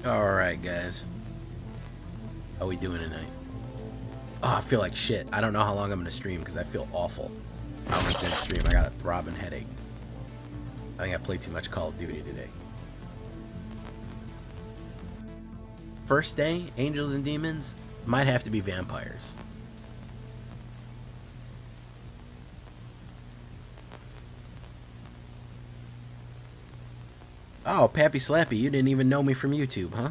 Alright, guys. How we doing tonight? Oh, I feel like shit. I don't know how long I'm gonna stream because I feel awful. I almost didn't stream. I got a throbbing headache. I think I played too much Call of Duty today. First day, Angels and Demons, might have to be vampires. Oh, Pappy Slappy, you didn't even know me from YouTube, huh?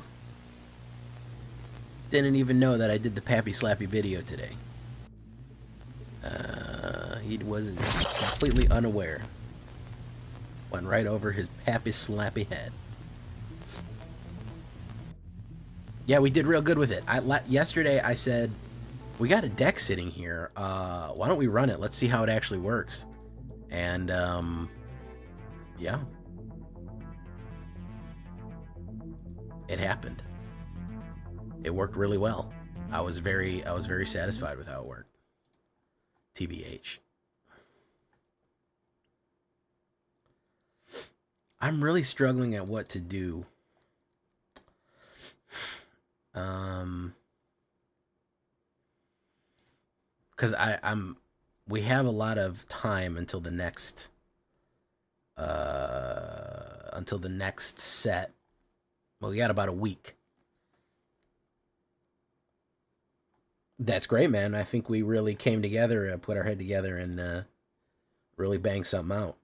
Didn't even know that I did the Pappy Slappy video today. He was completely unaware. Went right over his Pappy Slappy head. Yeah, we did real good with it. Yesterday I said, we got a deck sitting here. Why don't we run it? Let's see how it actually works. And, yeah. It happened. It worked really well. I was very satisfied with how it worked. TBH. I'm really struggling at what to do. Because we have a lot of time until the next set. Well, we got about a week. That's great, man. I think we really came together, put our head together, and really banged something out.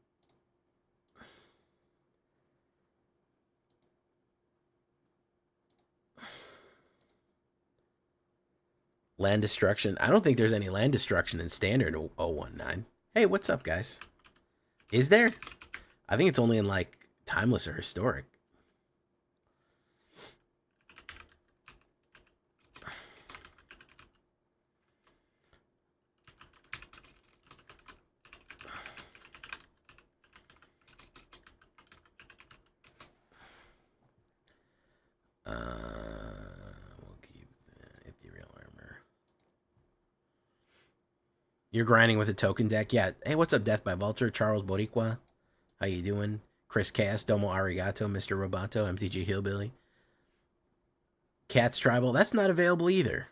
Land destruction. I don't think there's any land destruction in standard 019. Hey, what's up, guys? Is there? I think it's only in like timeless or historic. We'll keep the ethereal armor. You're grinding with a token deck? Yeah. Hey, what's up, Death by Vulture? Charles Boricua. How you doing? Chris Cass, Domo Arigato, Mr. Roboto, MTG Hillbilly. Cat's Tribal. That's not available either.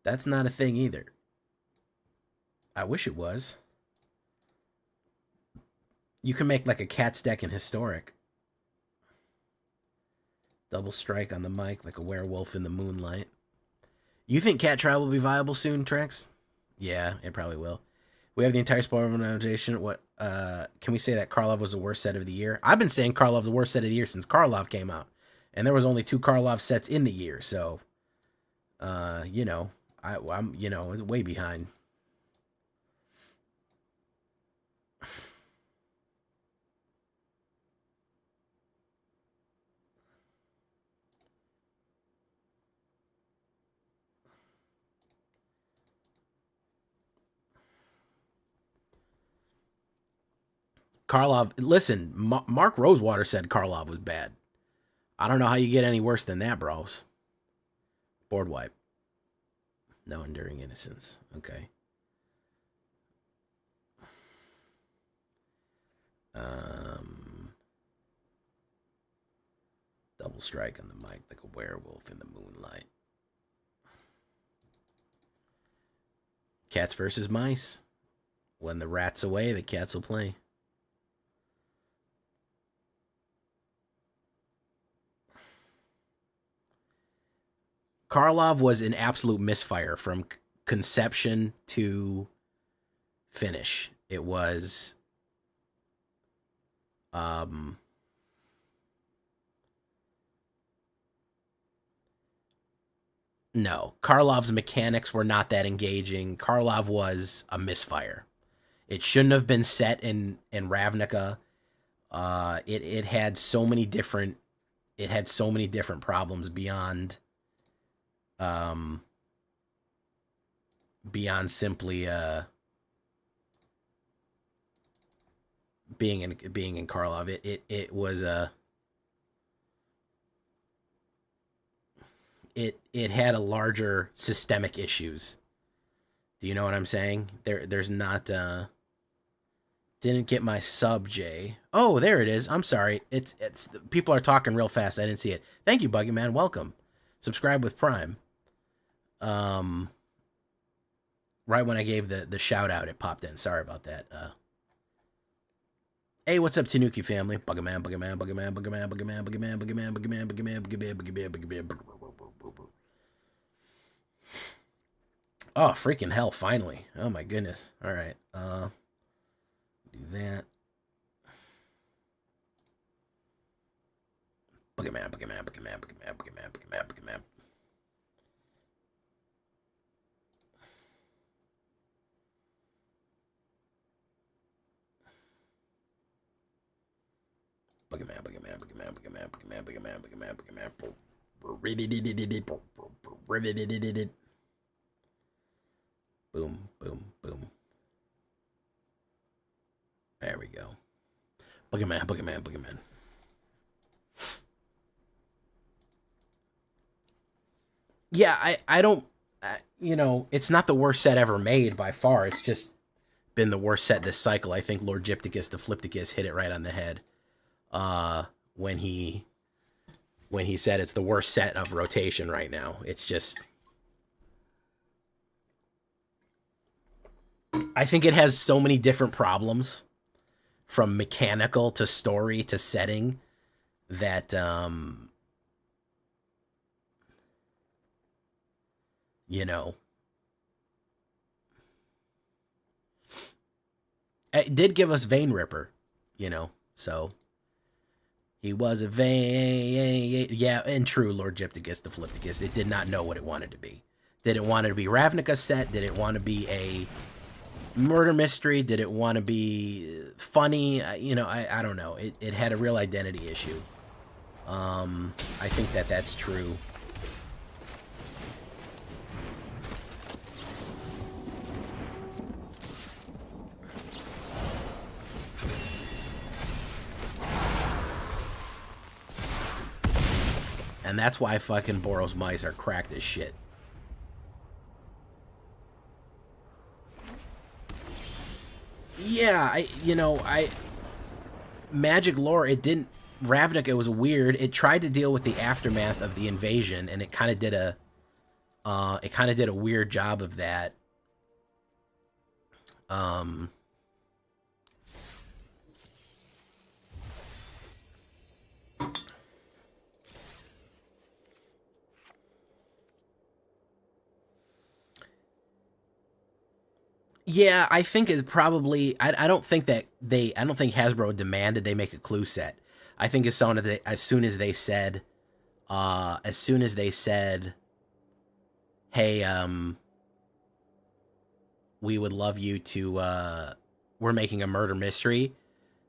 That's not a thing either. I wish it was. You can make like a cat's deck in historic. Double strike on the mic like a werewolf in the moonlight. You think Cat Trial will be viable soon, Trex? Yeah, it probably will. We have the entire spoiler notation. What can we say that Karlov was the worst set of the year? I've been saying Karlov's the worst set of the year since Karlov came out. And there was only 2 Karlov sets in the year, so you know, I'm it's way behind. Karlov, listen, Mark Rosewater said Karlov was bad. I don't know how you get any worse than that, bros. Board wipe. No enduring innocence. Okay. Double strike on the mic like a werewolf in the moonlight. Cats versus mice. When the rat's away, the cats will play. Karlov was an absolute misfire from conception to finish. It was no, Karlov's mechanics were not that engaging. Karlov was a misfire. It shouldn't have been set in Ravnica. It had so many different problems beyond beyond simply being in Karlov. It was it had a larger systemic issues. Do you know what I'm saying? There's not Didn't get my sub, Jay. Oh, there it is. I'm sorry. It's people are talking real fast. I didn't see it. Thank you, Buggy Man. Welcome. Subscribe with Prime. Right when I gave the shout out, it popped in. Sorry about that. Hey, what's up, Tanuki family? Buggy Man, Buggy Man, Buggy Man, Buggy Man, Buggy Man, Buggy Man, Buggy Man, Buggy Man, Buggy Man, Buggy Man, Buggy Man, Buggy Man, Buggy Man. Oh, freaking hell! Finally. Oh my goodness. All right. Do that. Buggy Man, Buggy Man, Buggy Man, Buggy Man, Buggy Man, Buggy Man, Buggy Man. Buggy Man, Buggy Man, Buggy Man, Buggy Man, Buggy Man, Buggy Man, Buggy Man, Buggy Man. Boom, boom, boom. There we go. Buggy Man, Buggy Man, Buggy Man. Yeah, I don't, you know, it's not the worst set ever made by far. It's just been the worst set this cycle. I think Lord Gypticus, the Flipticus, hit it right on the head when he said it's the worst set of rotation right now. It's just, I think it has so many different problems, from mechanical to story to setting, that you know, it did give us Vein Ripper, you know, so he was a vein, yeah, and true, Lord Gypticus, the Flipticus, it did not know what it wanted to be. Did it want it to be Ravnica set? Did it want to be a murder mystery? Did it want to be funny? You know, I don't know. It had a real identity issue. I think that's true. And that's why fucking Boros mice are cracked as shit. Yeah, Magic lore, it didn't, Ravnica, it was weird. It tried to deal with the aftermath of the invasion, and it kind of did a weird job of that. Yeah, I think it probably. I don't think that I don't think Hasbro demanded they make a clue set. I think as soon as they said, hey, we would love you to. We're making a murder mystery.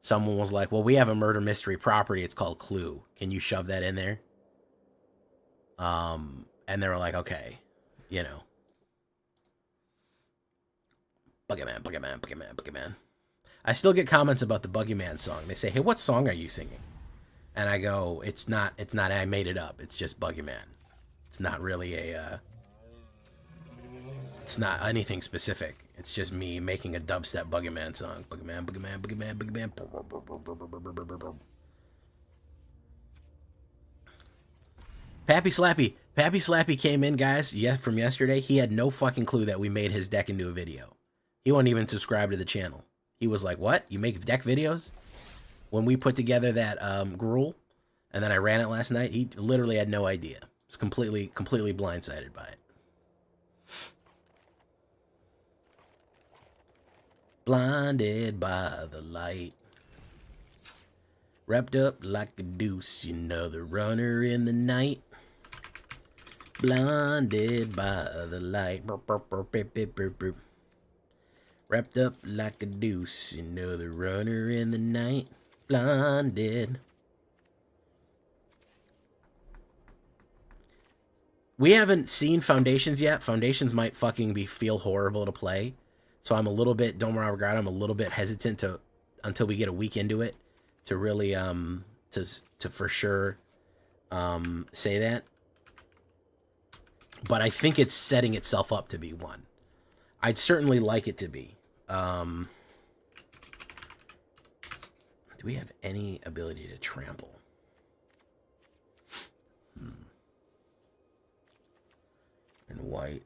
Someone was like, well, we have a murder mystery property. It's called Clue. Can you shove that in there? And they were like, okay, you know. Buggy Man, Buggy Man, Buggy Man, Buggy Man. I still get comments about the Buggy Man song. They say, hey, what song are you singing? And I go, it's not, I made it up. It's just Buggy Man. It's not really it's not anything specific. It's just me making a dubstep Buggy Man song. Buggy Man, Buggy Man, Buggy Man, Buggy Man. Pappy Slappy came in, guys, from yesterday. He had no fucking clue that we made his deck into a video. He won't even subscribe to the channel. He was like, what? You make deck videos? When we put together that gruel, and then I ran it last night, he literally had no idea. He was completely blindsided by it. Blinded by the light. Wrapped up like a deuce, you know, the runner in the night. Blinded by the light. Wrapped up like a deuce, you know, the runner in the night. Blinded. We haven't seen Foundations yet. Foundations might fucking feel horrible to play. So I'm a little bit, Domer Avogado, I'm a little bit hesitant to, until we get a week into it, to really, to for sure, say that. But I think it's setting itself up to be one. I'd certainly like it to be. we have any ability to trample? And white.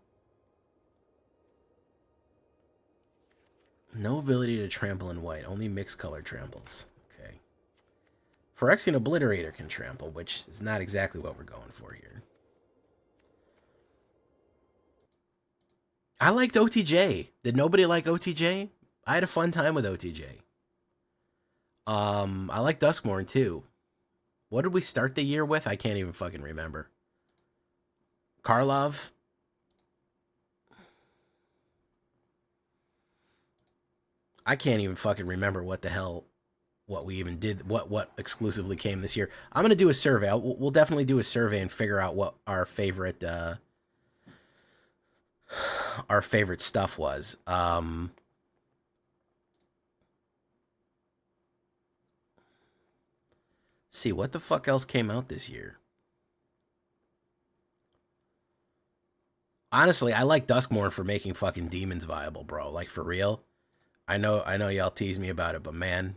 No ability to trample in white. Only mixed color tramples. Okay. Phyrexian Obliterator can trample, which is not exactly what we're going for here. I liked OTJ. Did nobody like OTJ? I had a fun time with OTJ. I like DUSKMOURN too. What did we start the year with? I can't even fucking remember. Karlov. I can't even fucking remember what the hell, what we even did, what exclusively came this year. I'm gonna do a survey. We'll definitely do a survey and figure out what our favorite stuff was. See what the fuck else came out this year. Honestly, I like DUSKMOURN for making fucking demons viable, bro. Like, for real. I know y'all tease me about it, but man.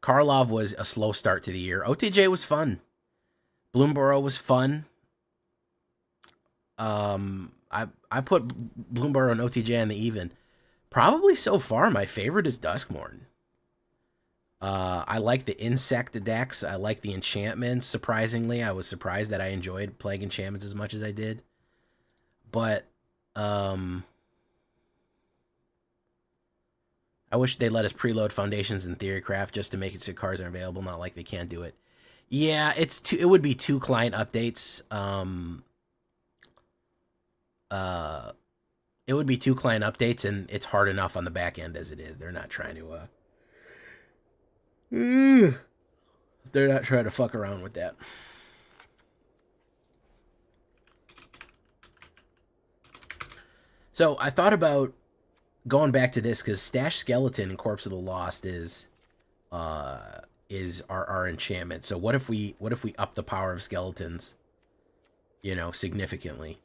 Karlov was a slow start to the year. OTJ was fun. Bloomborough was fun. I put Bloomborough and OTJ on the even. Probably so far, my favorite is DUSKMOURN. I like the insect decks. I like the enchantments. Surprisingly, I was surprised that I enjoyed playing enchantments as much as I did. But, I wish they let us preload Foundations and Theorycraft just to make it so cards are available, not like they can't do it. Yeah, it would be 2 client updates. It would be 2 client updates, and it's hard enough on the back end as it is. They're not trying to, they're not trying to fuck around with that. So I thought about going back to this because Stash Skeleton and Corpse of the Lost is our enchantment. So what if we up the power of skeletons, you know, significantly?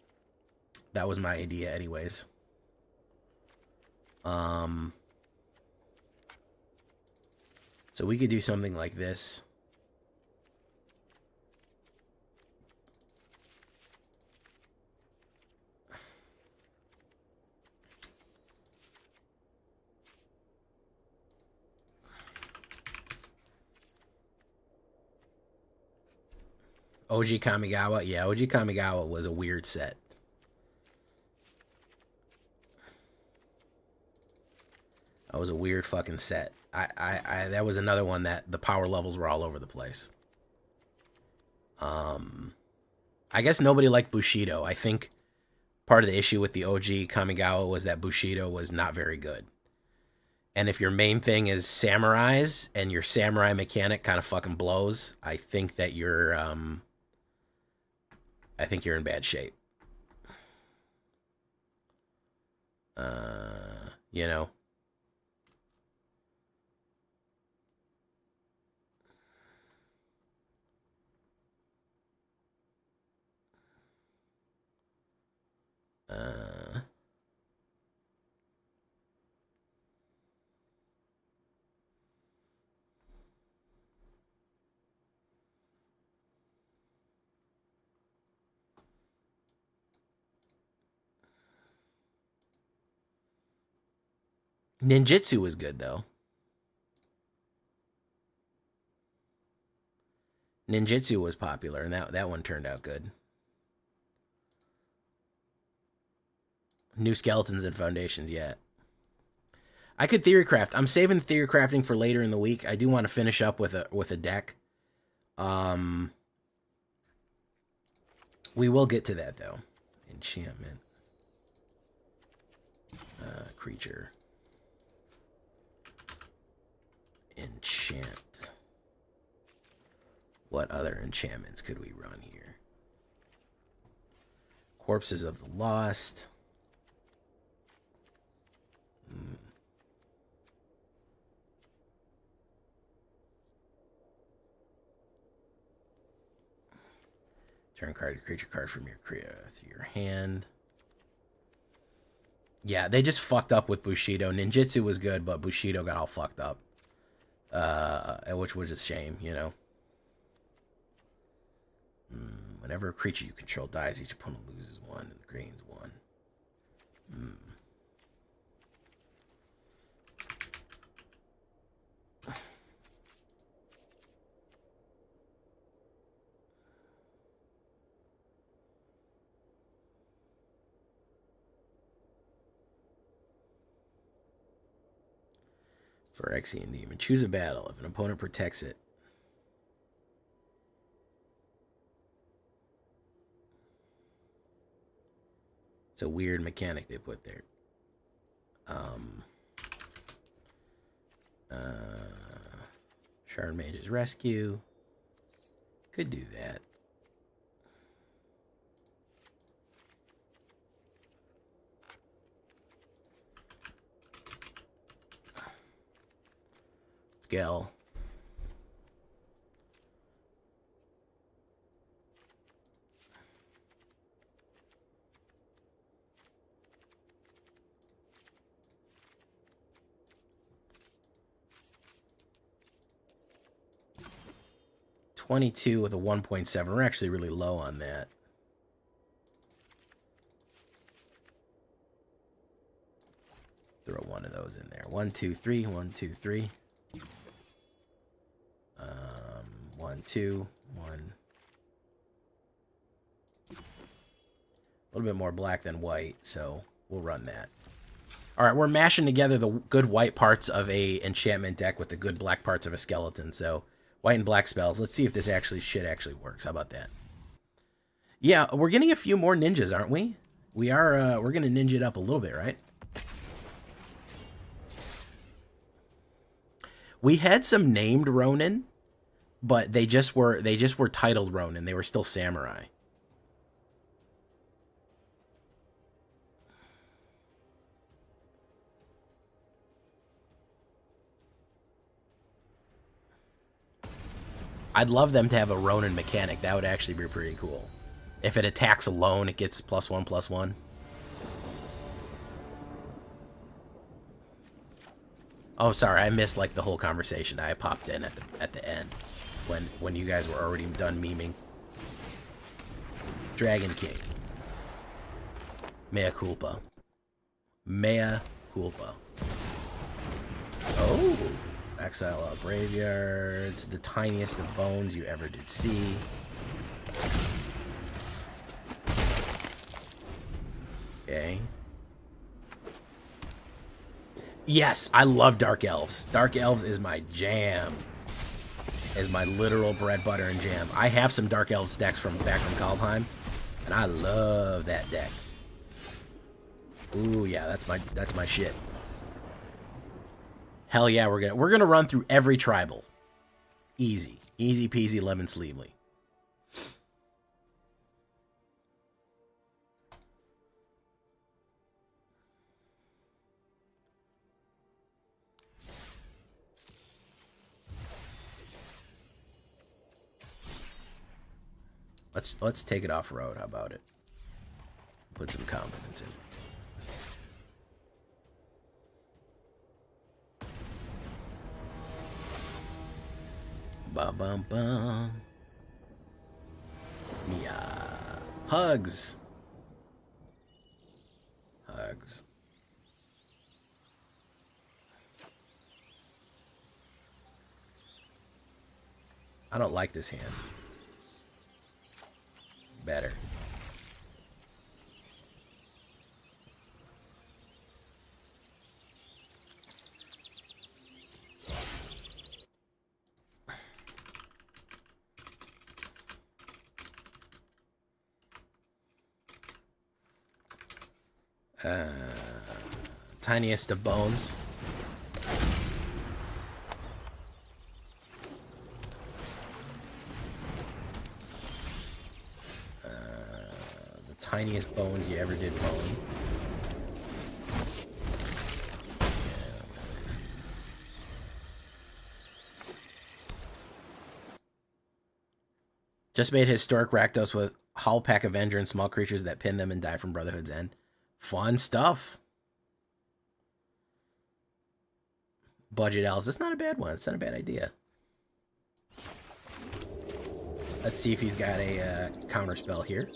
That was my idea, anyways. So we could do something like this. OG Kamigawa. Yeah, OG Kamigawa was a weird set. That was a weird fucking set. I that was another one that the power levels were all over the place. I guess nobody liked Bushido. I think part of the issue with the OG Kamigawa was that Bushido was not very good. And if your main thing is samurais and your samurai mechanic kind of fucking blows, I think that you're in bad shape. You know. Ninjutsu was good, though. Ninjutsu was popular, and that one turned out good. New skeletons and foundations, yeah. I could theorycraft. I'm saving theorycrafting for later in the week. I do want to finish up with a deck. We will get to that, though. Enchantment. Creature. Enchant. What other enchantments could we run here? Corpses of the Lost. Turn card, creature card from your hand. Yeah, they just fucked up with Bushido. Ninjutsu was good, but Bushido got all fucked up. which was a shame, you know. Whenever a creature you control dies, each opponent loses 1 and gains 1. Phyrexian Demon. Choose a battle. If an opponent protects it. It's a weird mechanic they put there. Shard Mage's Rescue. Could do that. Gel. $22 with a 1.7. We're actually really low on that. Throw one of those in there. 1, 2, 3. 1, 2, 3. 1, 2, 1. A little bit more black than white, so we'll run that. All right, we're mashing together the good white parts of a enchantment deck with the good black parts of a skeleton. So white and black spells. Let's see if this shit actually works. How about that? Yeah, we're getting a few more ninjas, aren't we? We are. We're gonna ninja it up a little bit, right? We had some named Ronin, but they just were titled Ronin. They were still samurai. I'd love them to have a Ronin mechanic. That would actually be pretty cool. If it attacks alone, it gets +1/+1. Oh, sorry, I missed like the whole conversation. I popped in at the end when you guys were already done memeing. Dragon King. Mea culpa. Mea culpa. Oh, exile all graveyards. The tiniest of bones you ever did see. Okay. Yes, I love Dark Elves. Dark Elves is my jam. Is my literal bread, butter, and jam. I have some Dark Elves decks from back from Kaldheim, and I love that deck. Ooh, yeah, that's my shit. Hell yeah, we're gonna run through every tribal. Easy. Easy peasy lemon sleevely. Let's take it off road. How about it? Put some confidence in. Bum bum bum. Yeah. Hugs. Hugs. I don't like this hand. Better. Tiniest of bones. The tiniest bones you ever did bone. Just made historic Rakdos with Howl Pack Avenger and small creatures that pin them and die from Brotherhood's End. Fun stuff. budget elves. That's not a bad one. It's not a bad idea. Let's see if he's got a counterspell here.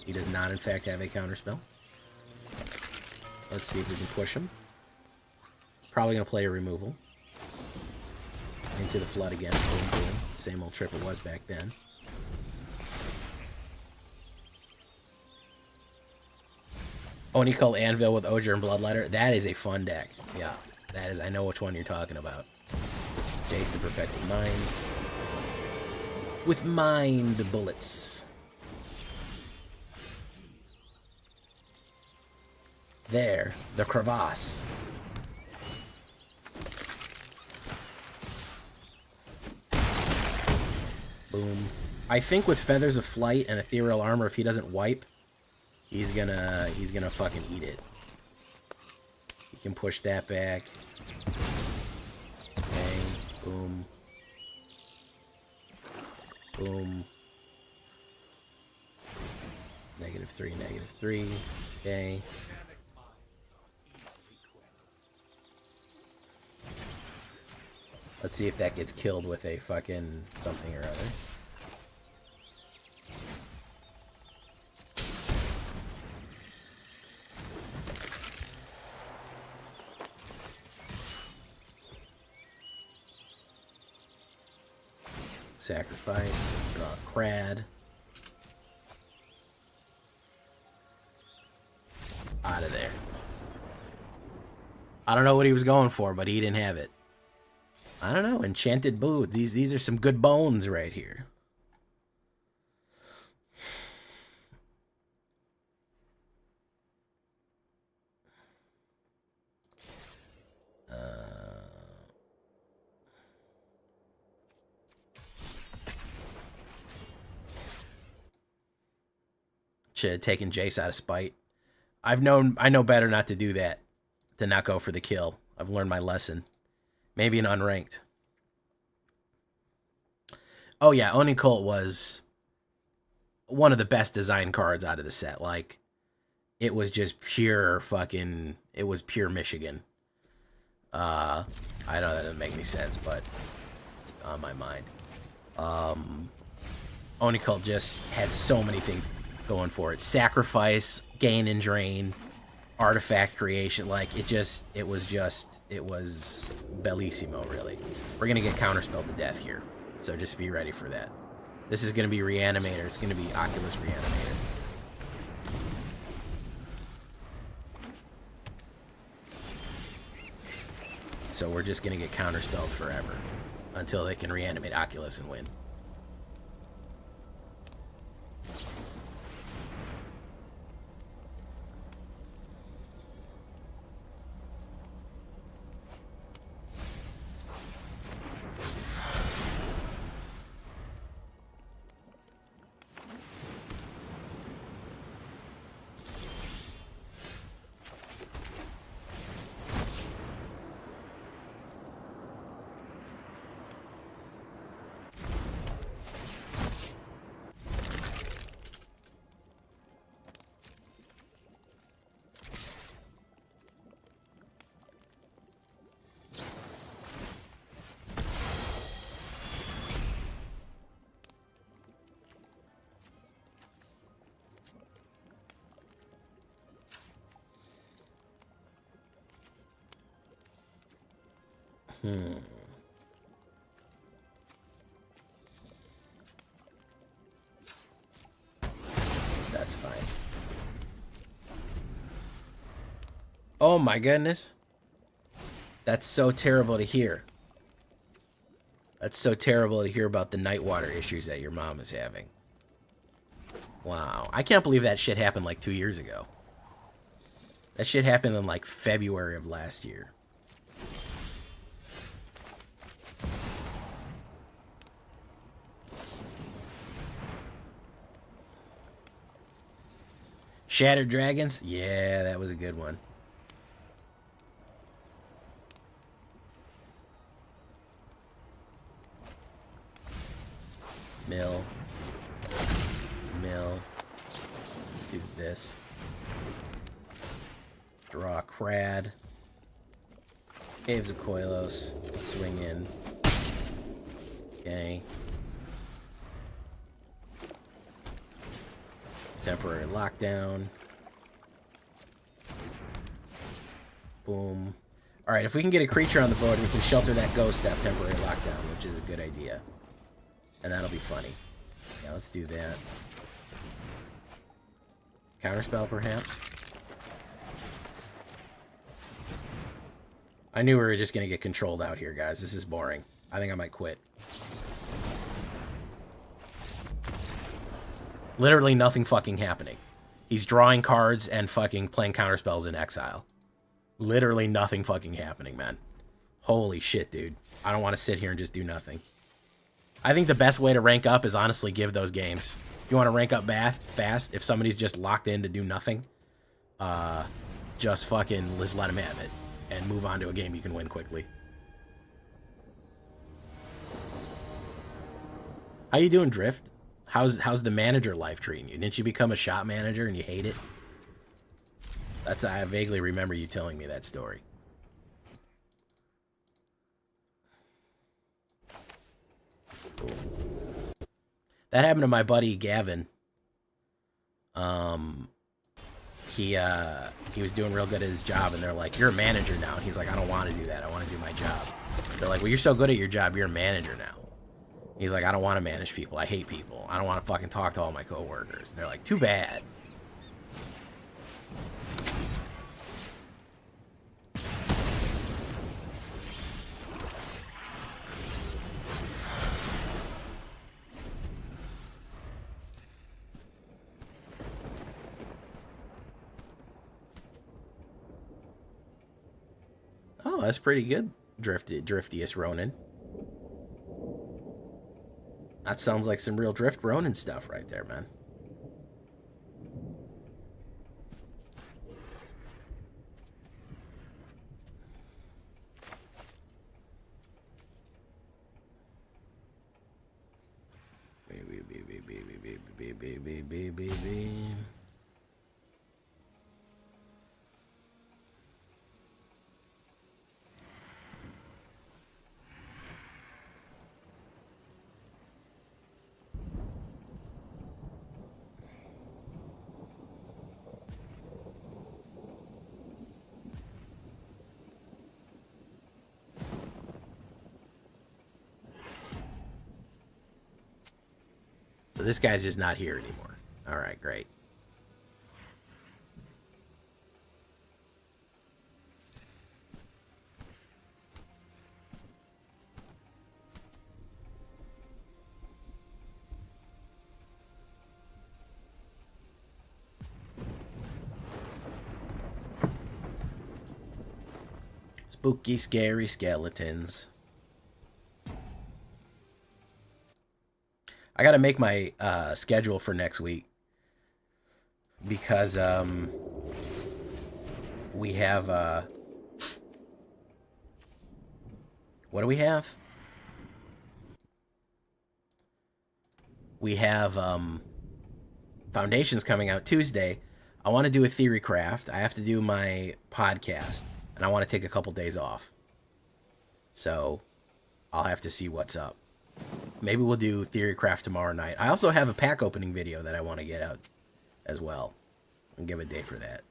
He does not, in fact, have a counterspell. Let's see if we can push him. Probably going to play a removal. Into the flood again. Boom, boom. Same old trip it was back then. Onicult Anvil with Oger and Bloodletter. That is a fun deck. Yeah, that is. I know which one you're talking about. Jace the Perfected Mind. With Mind Bullets. There, the crevasse. Boom. I think with Feathers of Flight and Ethereal Armor, if he doesn't wipe, he's gonna fucking eat it. He can push that back. Bang. Boom. Boom. -3, -3. Okay. Let's see if that gets killed with a fucking something or other. Sacrifice, draw a Crad. Out of there. I don't know what he was going for, but he didn't have it. I don't know. Enchanted Booth. These are some good bones right here. Should have taken Jace out of spite. I know better not to do that. To not go for the kill. I've learned my lesson. Maybe an unranked. Oh yeah, Onicult was one of the best design cards out of the set. Like, it was just pure fucking... It was pure Michigan. I know that doesn't make any sense, but it's on my mind. Onicult just had so many things going for it. Sacrifice, gain and drain, artifact creation. Like, it was bellissimo, really. We're going to get counterspelled to death here. So just be ready for that. This is going to be Reanimator. It's going to be Oculus Reanimator. So we're just going to get counterspelled forever until they can reanimate Oculus and win. That's fine. Oh my goodness. That's so terrible to hear. That's so terrible to hear about the Nightwater issues that your mom is having. Wow. I can't believe that shit happened like 2 years ago. That shit happened in like February of last year. Shattered Dragons? Yeah, that was a good one. Mill. Let's do this. Draw a Crad. Caves of Koilos. Swing in. Okay. Temporary lockdown. Boom. Alright, if we can get a creature on the board, we can shelter that ghost, that temporary lockdown, which is a good idea. And that'll be funny. Yeah, let's do that. Counterspell, perhaps? I knew we were just going to get controlled out here, guys. This is boring. I think I might quit. Literally nothing fucking happening. He's drawing cards and fucking playing counterspells in exile. Literally nothing fucking happening, man. Holy shit, dude. I don't want to sit here and just do nothing. I think the best way to rank up is honestly give those games. If you want to rank up fast, if somebody's just locked in to do nothing, just fucking just let them have it. And move on to a game you can win quickly. How you doing, Drift? How's the manager life treating you? Didn't you become a shop manager and you hate it? I vaguely remember you telling me that story. Cool. That happened to my buddy Gavin. He was doing real good at his job, and they're like, "You're a manager now." And he's like, "I don't want to do that. I want to do my job." They're like, "Well, you're so good at your job. You're a manager now." He's like, "I don't want to manage people. I hate people. I don't want to fucking talk to all my coworkers." And they're like, "Too bad." Oh, that's pretty good, Driftiest Ronin. That sounds like some real Drift Ronin stuff right there, man. So this guy's just not here anymore. All right, great. Spooky, scary skeletons. I gotta make my schedule for next week because we have what do we have? We have Foundations coming out Tuesday. I want to do a theory craft. I have to do my podcast, and I want to take a couple days off. So I'll have to see what's up. Maybe we'll do Theorycraft tomorrow night. I also have a pack opening video that I want to get out as well. And give a day for that.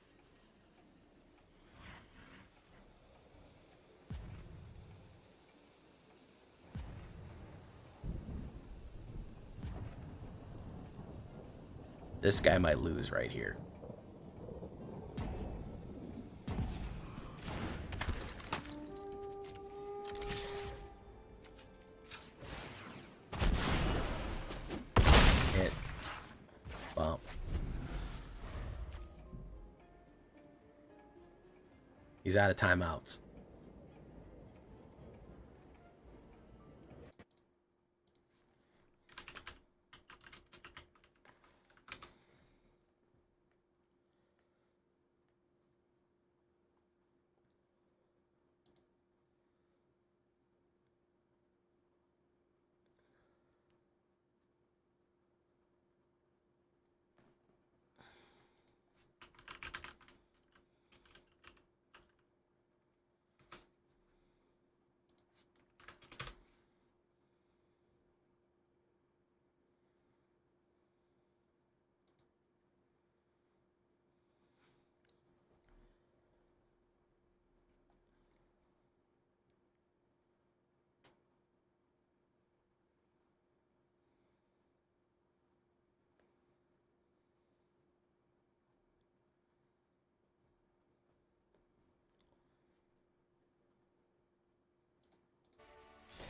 This guy might lose right here. Hit. Bump. He's out of timeouts.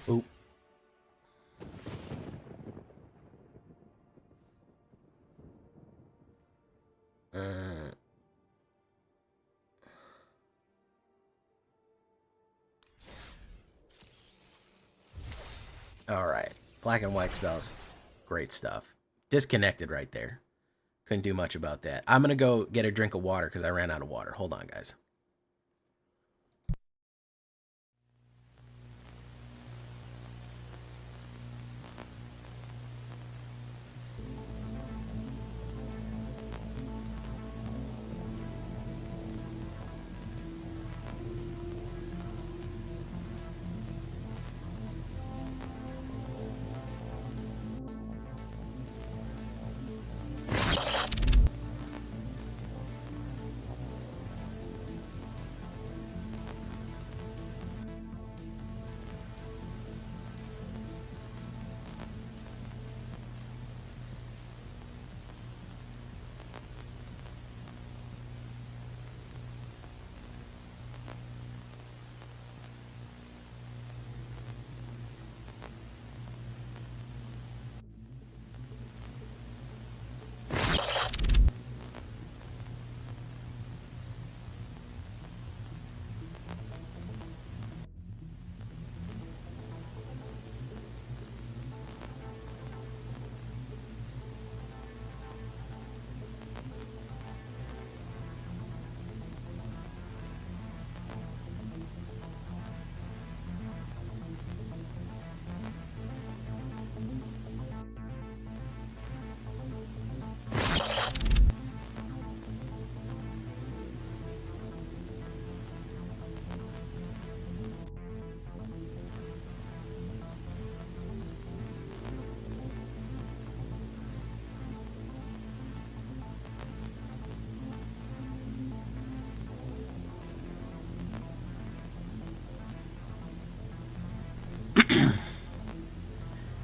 Oop. All right. Black and white spells. Great stuff. Disconnected right there. Couldn't do much about that. I'm going to go get a drink of water because I ran out of water. Hold on, guys.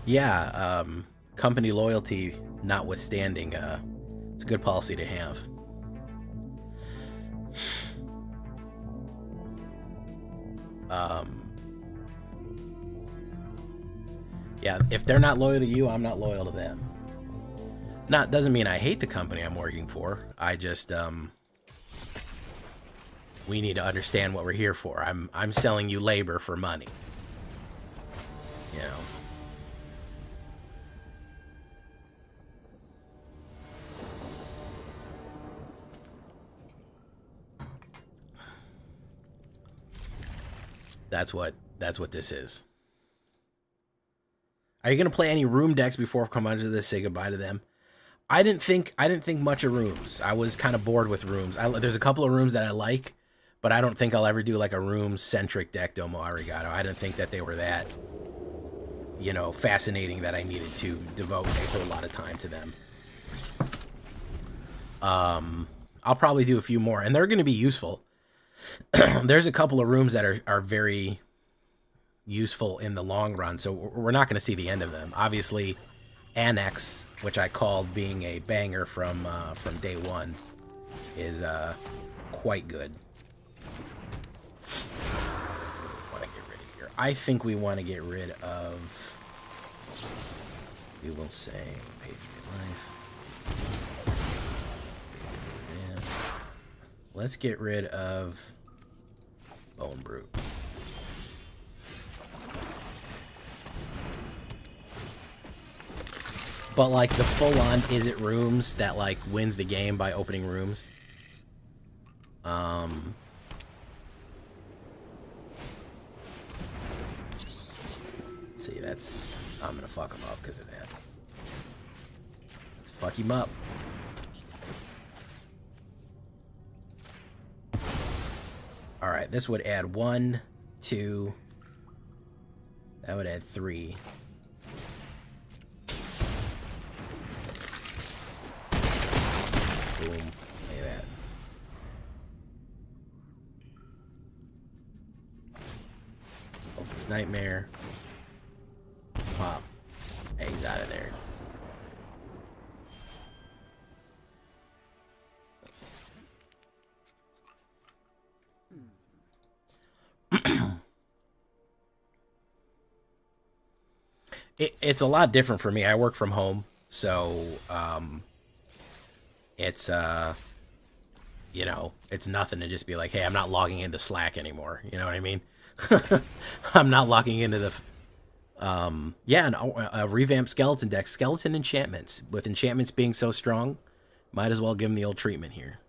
Yeah, company loyalty notwithstanding, it's a good policy to have. Yeah, if they're not loyal to you, I'm not loyal to them. Not doesn't mean I hate the company I'm working for. I just we need to understand what we're here for. I'm selling you labor for money. You know. That's what this is. Are you gonna play any room decks before we come onto this? Say goodbye to them. I didn't think much of rooms. I was kind of bored with rooms. There's a couple of rooms that I like, but I don't think I'll ever do like a room centric deck Domo Arigato. I didn't think that they were that, you know, fascinating that I needed to devote a whole lot of time to them. I'll probably do a few more, and they're going to be useful. There's a couple of rooms that are very useful in the long run, so we're not going to see the end of them. Obviously, Annex, which I called being a banger from day one, is quite good. Want to get rid of here? I think we want to get rid of. We will say pay for your life. And let's get rid of Bone Brute. But like the full-on is it rooms that like wins the game by opening rooms. Let's see, that's I'm gonna fuck him up because of that. Let's fuck him up. All right, this would add 1, 2. That would add 3. Boom. Look at that. Focus Nightmare. Pop. Hey, he's out of there. It's a lot different for me. I work from home, so it's you know, it's nothing to just be like, hey, I'm not logging into Slack anymore. You know what I mean? I'm not logging into the yeah, a revamped skeleton deck, skeleton enchantments. With enchantments being so strong, might as well give them the old treatment here.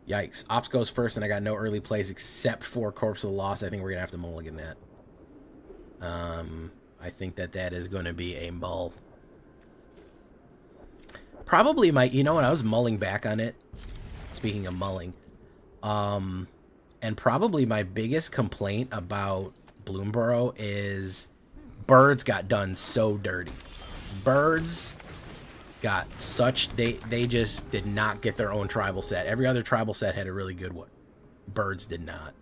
Yikes. Ops goes first, and I got no early plays except for Corpse of the Lost. I think we're going to have to mulligan that. I think that is going to be a mull. Probably my... You know what? I was mulling back on it. Speaking of mulling. And probably my biggest complaint about Bloomborough is birds got done so dirty. Birds... got such they just did not get their own tribal set. Every other tribal set had a really good one. Birds did not.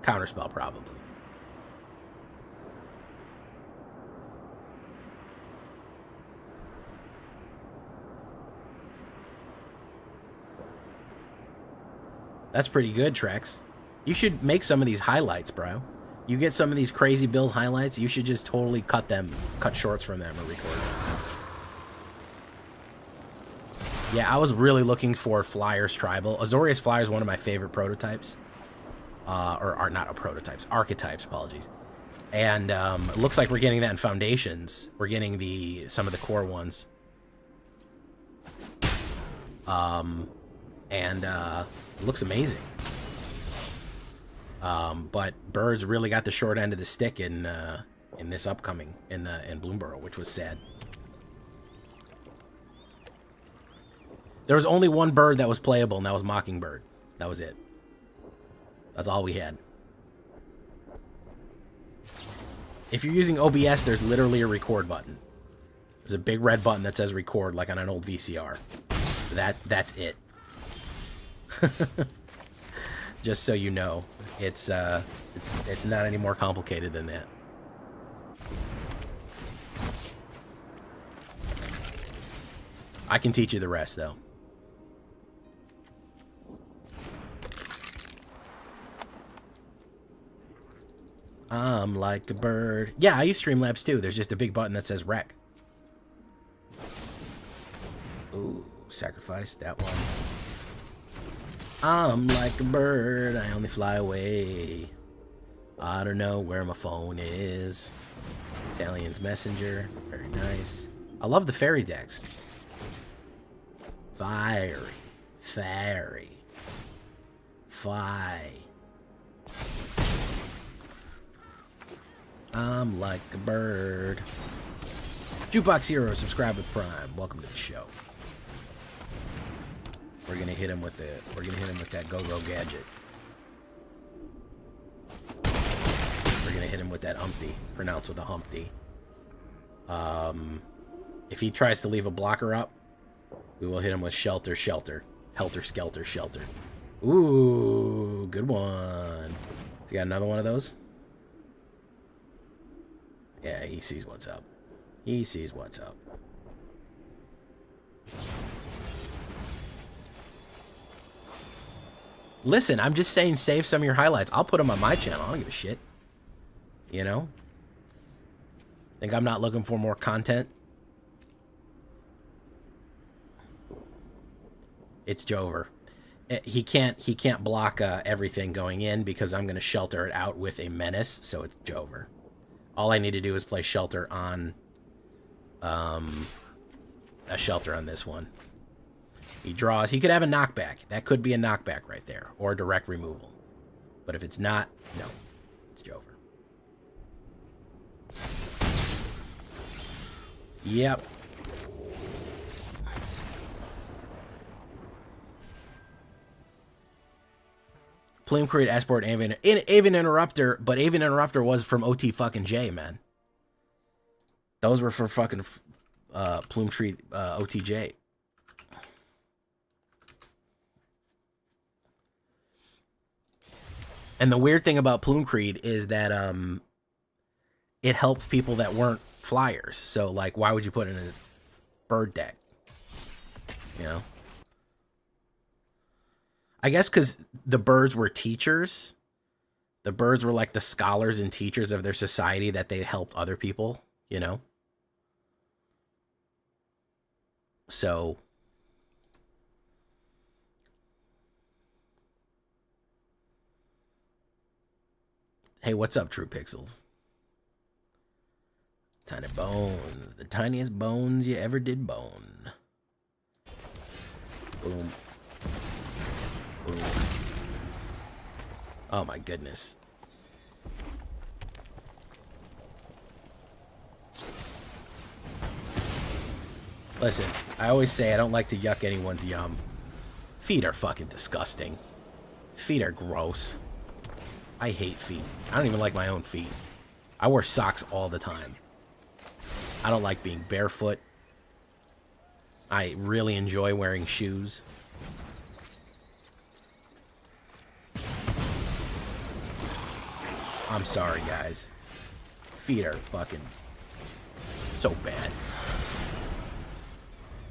Counterspell probably. That's pretty good, Trex. You should make some of these highlights, bro. You get some of these crazy build highlights, you should just totally cut shorts from them or record them. Yeah, I was really looking for Flyers Tribal. Azorius Flyer is one of my favorite prototypes. Or not prototypes, archetypes, apologies. And it looks like we're getting that in Foundations. We're getting some of the core ones. It looks amazing. But birds really got the short end of the stick in this upcoming in Bloomborough, which was sad. There was only one bird that was playable, and that was Mockingbird. That was it. That's all we had. If you're using OBS, there's literally a record button. There's a big red button that says record, like on an old VCR. That's it. Just so you know, it's not any more complicated than that. I can teach you the rest, though. I'm like a bird. Yeah, I use Streamlabs too. There's just a big button that says rec. Ooh, sacrifice that one. I'm like a bird, I only fly away. I don't know where my phone is. Italian's Messenger, very nice. I love the fairy decks. Fiery, fairy, fly. I'm like a bird. Jukebox Hero, subscribe with Prime. Welcome to the show. We're gonna hit him with that go-go gadget. We're gonna hit him with that Humpty, pronounced with a Humpty. If he tries to leave a blocker up, we will hit him with shelter, shelter, helter, skelter, shelter. Ooh, good one. Has he got another one of those? Yeah, he sees what's up. He sees what's up. Listen, I'm just saying save some of your highlights. I'll put them on my channel. I don't give a shit. You know? Think I'm not looking for more content? It's Jover. He can't block everything going in because I'm going to shelter it out with a menace, so it's Jover. All I need to do is play shelter on a shelter on this one. He draws. He could have a knockback. That could be a knockback right there, or direct removal. But if it's not, no, it's Jover. Yep. Plume Create Esport Avian Interrupter, but Avian Interrupter was from OT fucking J, man. Those were for fucking Plume Treat OTJ. And the weird thing about Plume Creed is that it helps people that weren't flyers. So like, why would you put it in a bird deck? You know? I guess because the birds were teachers. The birds were like the scholars and teachers of their society that they helped other people, you know? So hey, what's up, True Pixels? Tiny bones. The tiniest bones you ever did bone. Boom. Boom. Oh my goodness. Listen, I always say I don't like to yuck anyone's yum. Feet are fucking disgusting. Feet are gross. I hate feet. I don't even like my own feet. I wear socks all the time. I don't like being barefoot. I really enjoy wearing shoes. I'm sorry, guys. Feet are fucking so bad.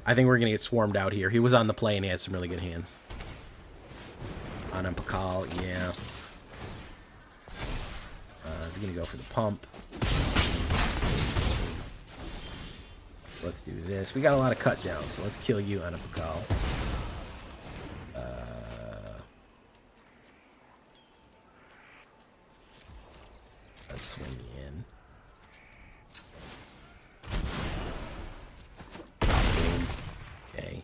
I think we're going to get swarmed out here. He was on the plane. He had some really good hands. On Pakal, yeah. Is he going to go for the pump? Let's do this. We got a lot of cut downs, so let's kill you, Anapakal. Let's swing you in. Boom. Okay.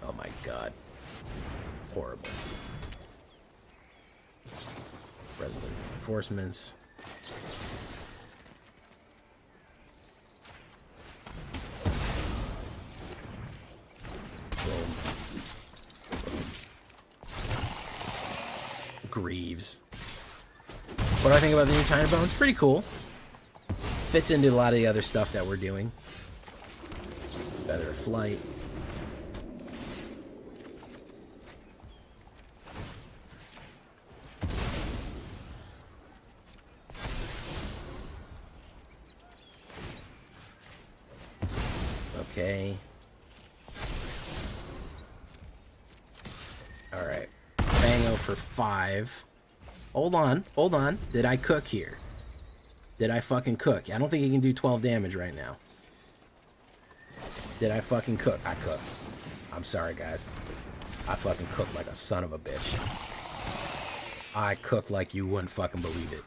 Oh my god. Horrible. Resolute reinforcements. Greaves. What do I think about the new Tiny Bones? Pretty cool. Fits into a lot of the other stuff that we're doing. Better flight. Okay. Alright. Bango for 5. Hold on. Hold on. Did I cook here? Did I fucking cook? I don't think he can do 12 damage right now. Did I fucking cook? I cooked. I'm sorry, guys. I fucking cooked like a son of a bitch. I cooked like you wouldn't fucking believe it.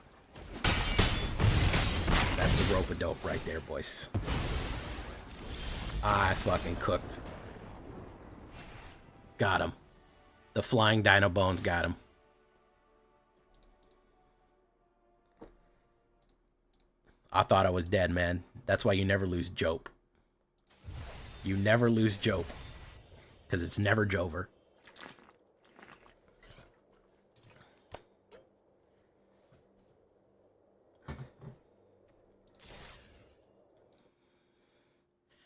That's the rope-a-dope right there, boys. I fucking cooked. Got him. The flying dino bones got him. I thought I was dead, man. That's why you never lose Jope. You never lose Jope. Because it's never Jover.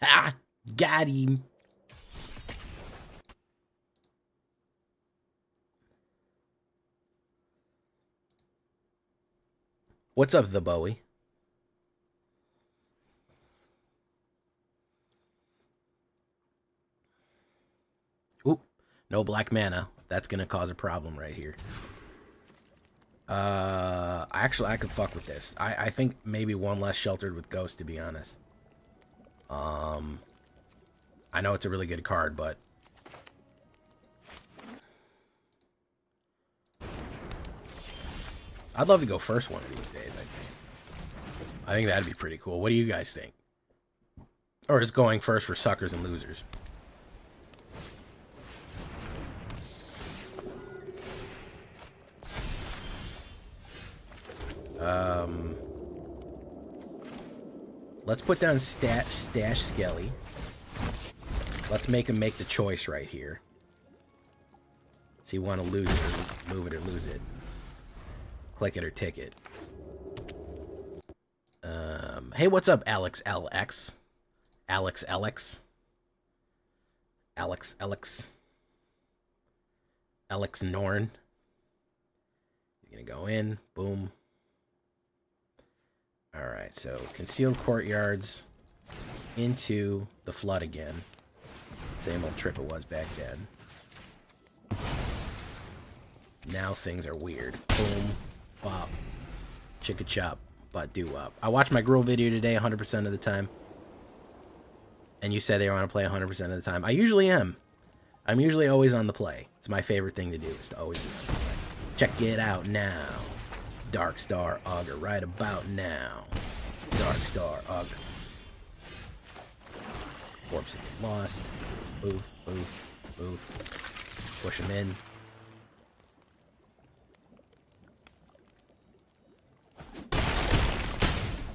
Ah! Got him. What's up, the Bowie? Oop. No black mana. That's going to cause a problem right here. Actually, I could fuck with this. I think maybe one less Sheltered with Ghost, to be honest. I know it's a really good card, but I'd love to go first one of these days, I think that'd be pretty cool. What do you guys think? Or is going first for suckers and losers? Let's put down Stash Skelly. Let's make him make the choice right here. So you want to lose it or move it or lose it. Click it or tick it. Hey, what's up, Alex LX? Alex LX? Alex LX? Alex Norn. He's going to go in. Boom. Alright, so concealed courtyards into the flood again. Same old trip it was back then. Now things are weird. Boom. Bop. Chicka chop. But do up. I watched my gruel video today 100% of the time. And you said they want to play 100% of the time. I usually am. I'm usually always on the play. It's my favorite thing to do, is to always be on the play. Check it out now. Dark Star Augur right about now. Dark Star Augur. Warps get lost. Boof, boof, boof. Push him in.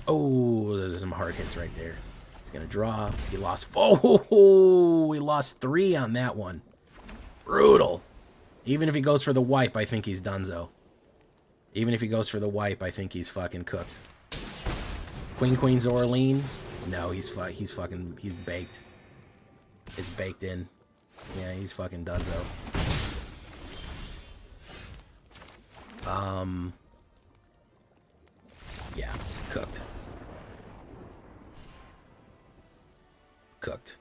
Oh, those are some hard hits right there. He's gonna draw. He lost. Oh, he lost 3 on that one. Brutal. Even if he goes for the wipe, I think he's donezo. Even if he goes for the wipe, I think he's fucking cooked. Queen Zorleen. No, he's baked. It's baked in. Yeah, he's fucking donezo. Yeah, cooked. Cooked.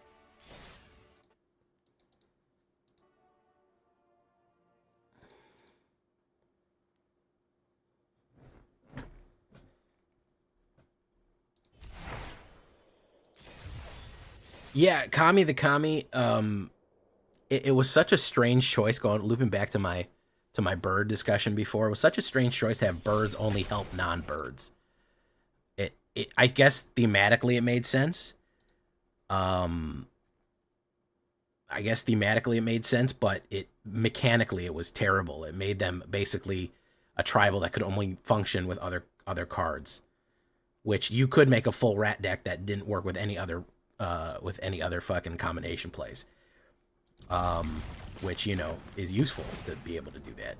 Yeah, Kami the Kami, it was such a strange choice looping back to my bird discussion before. It was such a strange choice to have birds only help non-birds. I guess thematically it made sense. I guess thematically it made sense, but mechanically it was terrible. It made them basically a tribal that could only function with other cards, which you could make a full rat deck that didn't work with any other fucking combination plays. Which, you know, is useful to be able to do that.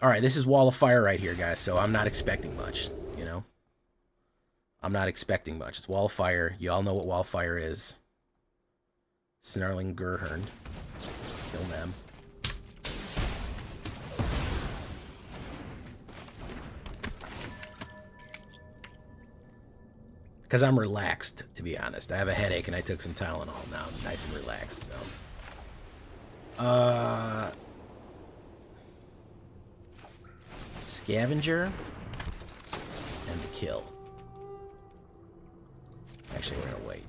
Alright, this is Wall of Fire right here, guys, so I'm not expecting much, you know? I'm not expecting much. It's Wall of Fire. You all know what Wall of Fire is. Snarling Gurhern. Kill them. Because I'm relaxed, to be honest. I have a headache and I took some Tylenol. Now I'm nice and relaxed, so. Scavenger. And the kill. Actually, we're gonna wait.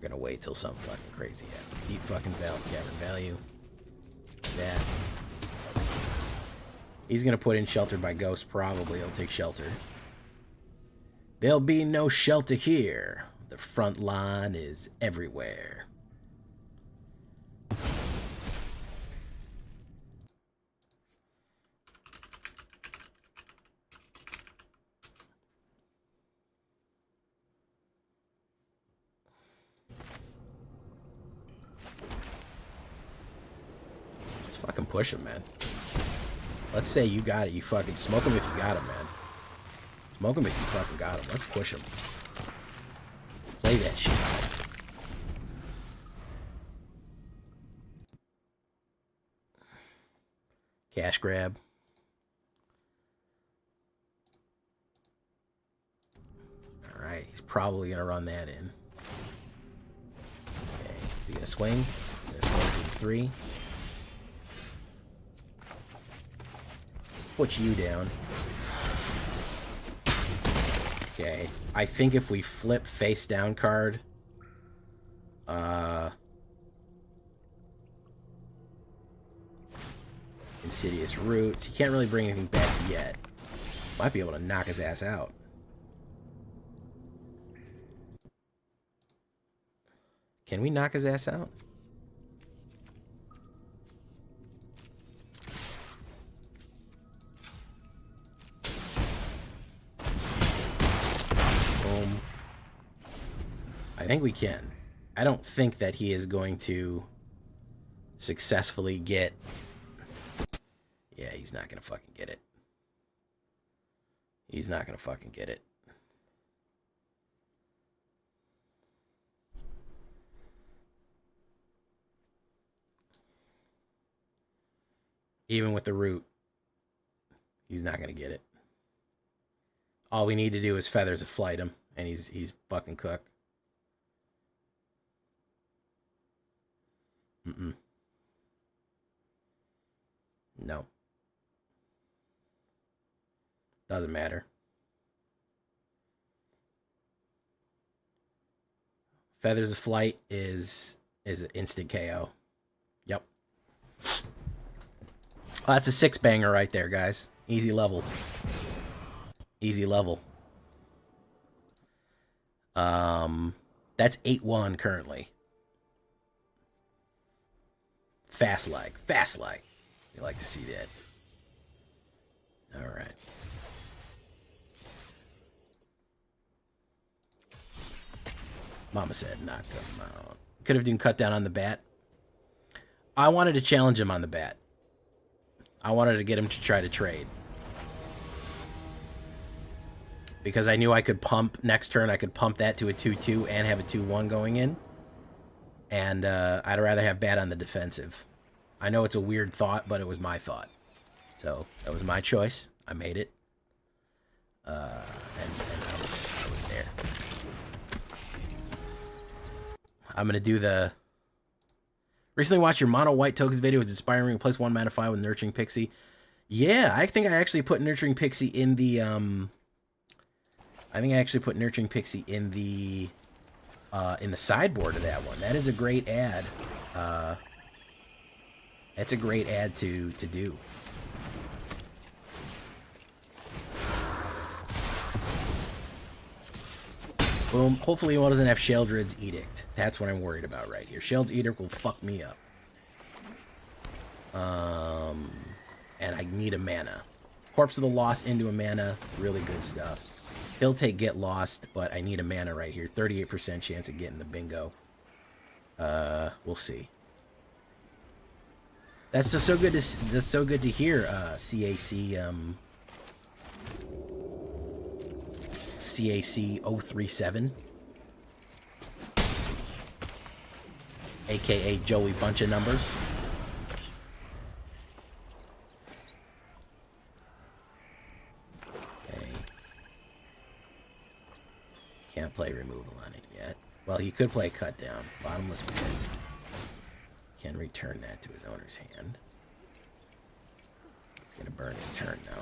We're gonna wait till something fucking crazy happens. Deep fucking cavern value. That. He's gonna put in Sheltered by Ghost, probably. He'll take Shelter. There'll be no shelter here. The front line is everywhere. Let's fucking push him, man. Let's say you got it. You fucking smoke him if you got him, man. Smoke him if you fucking got him. Let's push him. Play that shit. Cash grab. Alright, he's probably going to run that in. Okay, is he going to swing? He's going to swing through 3. Put you down. Okay, I think if we flip face down card, Insidious Roots. He can't really bring anything back yet. Might be able to knock his ass out. Can we knock his ass out? Boom. I think we can. I don't think that he is going to successfully get... Yeah, he's not going to fucking get it. He's not going to fucking get it. Even with the root, he's not going to get it. All we need to do is Feathers of Flight him, and he's fucking cooked. No. Doesn't matter. Feathers of Flight is an instant KO. Yep. Well, that's a 6-banger right there, guys. Easy level. Easy level. That's 8-1 currently. Fast like. Fast like. You like to see that. All right. Mama said knock him out. Could have done cut down on the bat. I wanted to challenge him on the bat. I wanted to get him to try to trade. Because I knew I could pump next turn. I could pump that to a 2-2 and have a 2-1 going in. And I'd rather have bat on the defensive. I know it's a weird thought, but it was my thought. So that was my choice. I made it. And I was there. I'm going to do the... Recently watched your mono white tokens video. It's inspiring. Place 1 mana 5 with Nurturing Pixie. Yeah, I think I actually put Nurturing Pixie in the... I think I actually put Nurturing Pixie in the sideboard of that one. That is a great ad. That's a great ad to do. Boom. Hopefully one doesn't have Sheldred's Edict. That's what I'm worried about right here. Sheldred's Edict will fuck me up. And I need a mana. Corpse of the Lost into a mana. Really good stuff. He'll take Get Lost, but I need a mana right here. 38% chance of getting the bingo. We'll see. That's just so good to hear. CAC CAC 037, aka Joey Bunch of Numbers. Okay. Can't play removal on it yet. Well, he could play cut down. Bottomless pit. Can return that to his owner's hand. He's gonna burn his turn now.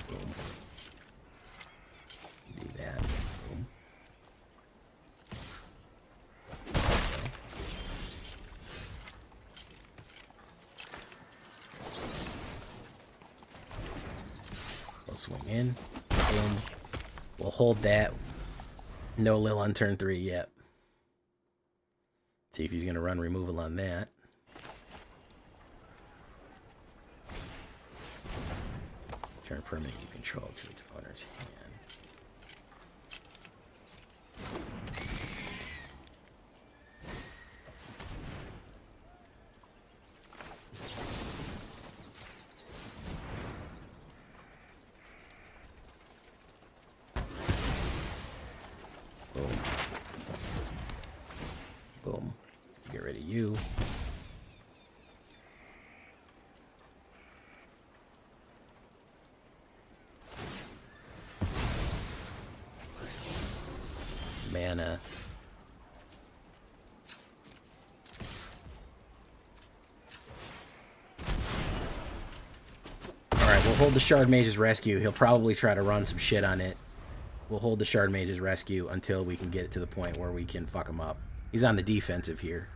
Boom. Do that. Boom. We'll swing in. Boom. We'll hold that. No Lil on turn 3 yet. See if he's going to run removal on that. Turn permanent you control to its owner's hand. Boom. Boom. Get rid of you. Mana. Alright, we'll hold the Shard Mage's Rescue. He'll probably try to run some shit on it. We'll hold the Shard Mage's Rescue until we can get it to the point where we can fuck him up. He's on the defensive here.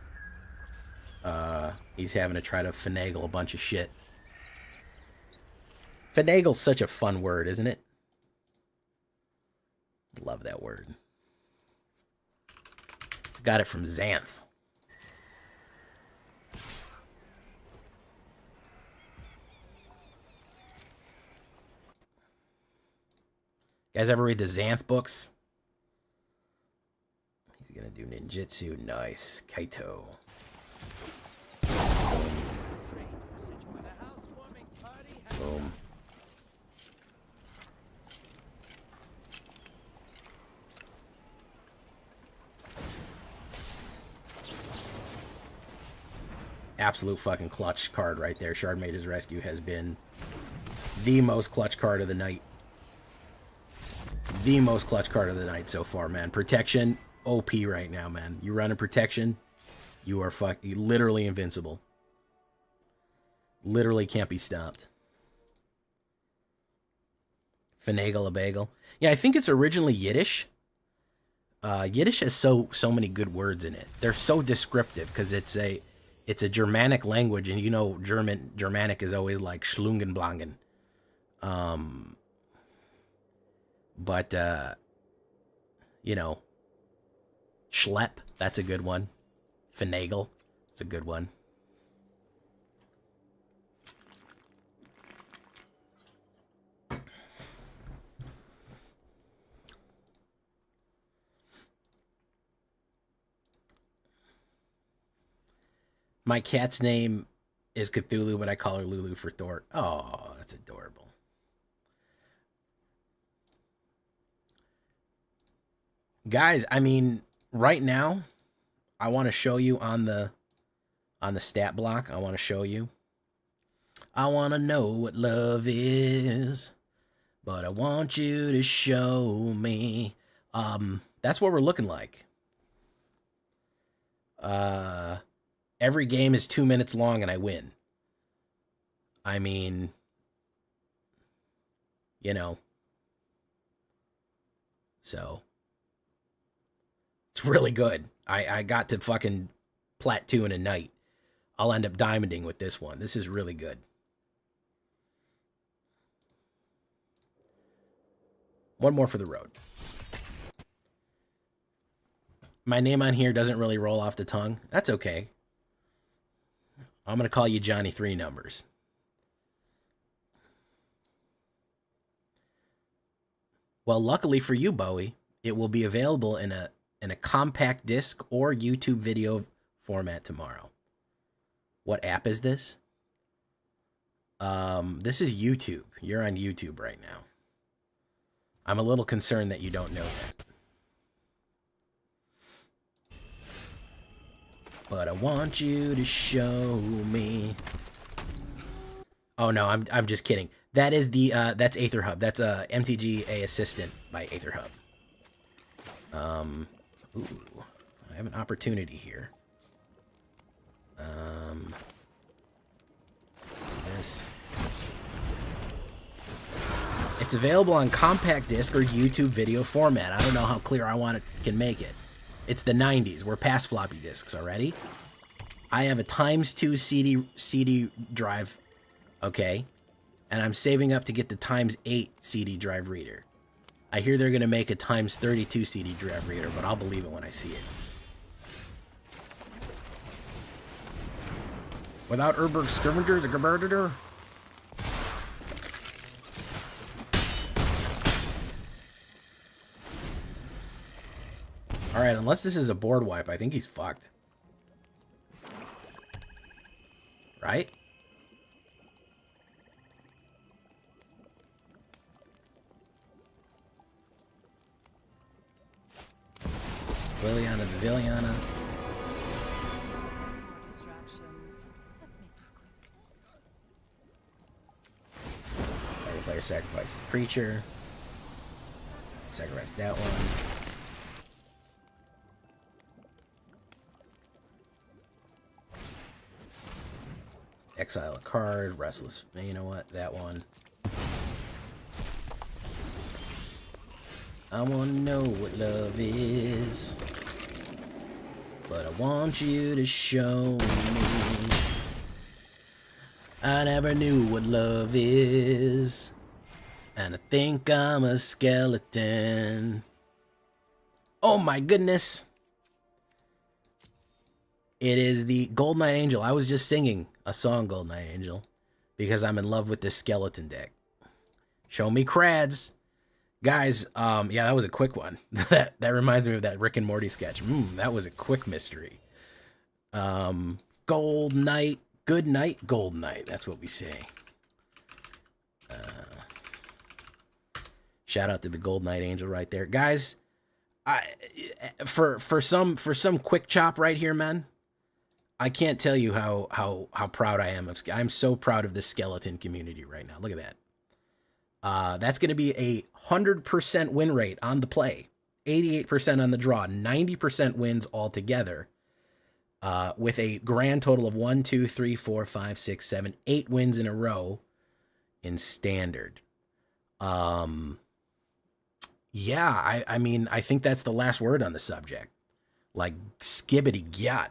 He's having to try to finagle a bunch of shit. Finagle's such a fun word, isn't it? Love that word. Got it from Xanth. You guys ever read the Xanth books? He's gonna do ninjutsu. Nice. Kaito. Boom. absolute fucking clutch card right there. Shard Mage's Rescue has been the most clutch card of the night. The most clutch card of the night so far, man. Protection, OP right now, man. You run a protection, you are literally invincible. Literally can't be stopped. Finagle a bagel. Yeah, I think it's originally Yiddish. Yiddish has so many good words in it. They're so descriptive because it's a Germanic language, and you know Germanic is always like Schlungenblangen. But you know, Schlepp, that's a good one. Finagle, it's a good one. My cat's name is Cthulhu, but I call her Lulu for Thor. Oh, that's adorable. Guys, I mean, right now, I want to show you on the stat block. I want to show you. I want to know what love is, but I want you to show me. That's what we're looking like. Every game is 2 minutes long and I win. I mean, you know. So, it's really good. I got to fucking plat 2 in a night. I'll end up diamonding with this one. This is really good. One more for the road. My name on here doesn't really roll off the tongue. That's okay. I'm going to call you Johnny 3 Numbers. Well, luckily for you, Bowie, it will be available in a compact disc or YouTube video format tomorrow. What app is this? This is YouTube. You're on YouTube right now. I'm a little concerned that you don't know that. But I want you to show me. Oh no, I'm just kidding. That is that's AetherHub. That's MTGA Assistant by AetherHub. Ooh, I have an opportunity here. Let's do this. It's available on compact disc or YouTube video format. I don't know how clear I can make it. It's the 90s. We're past floppy disks already. I have a ×2 CD drive, okay? And I'm saving up to get the ×8 CD drive reader. I hear they're going to make a ×32 CD drive reader, but I'll believe it when I see it. Without Urberg Scavengers, a Gerberditor? Alright, unless this is a board wipe, I think he's fucked. Right? Liliana the Villiana. Every player sacrifices a creature. Sacrifice that one. Exile a card, Restless, you know what, that one. I want to know what love is, but I want you to show me. I never knew what love is, and I think I'm a skeleton. Oh my goodness. It is the Gold Knight Angel. I was just singing a song, Gold Knight Angel, because I'm in love with this skeleton deck. Show me crads. Guys, yeah, that was a quick one. that reminds me of that Rick and Morty sketch. That was a quick mystery. Gold Knight, good night, Gold Knight. That's what we say. Shout out to the Gold Knight Angel right there. Guys, for some quick chop right here, man. I can't tell you how proud I am of. I'm so proud of the skeleton community right now. Look at that. That's going to be a 100% win rate on the play, 88% on the draw, 90% wins altogether. With a grand total of 1, 2, 3, 4, 5, 6, 7, 8 wins in a row in standard. Yeah, I mean, I think that's the last word on the subject. Like, skibbity gyat.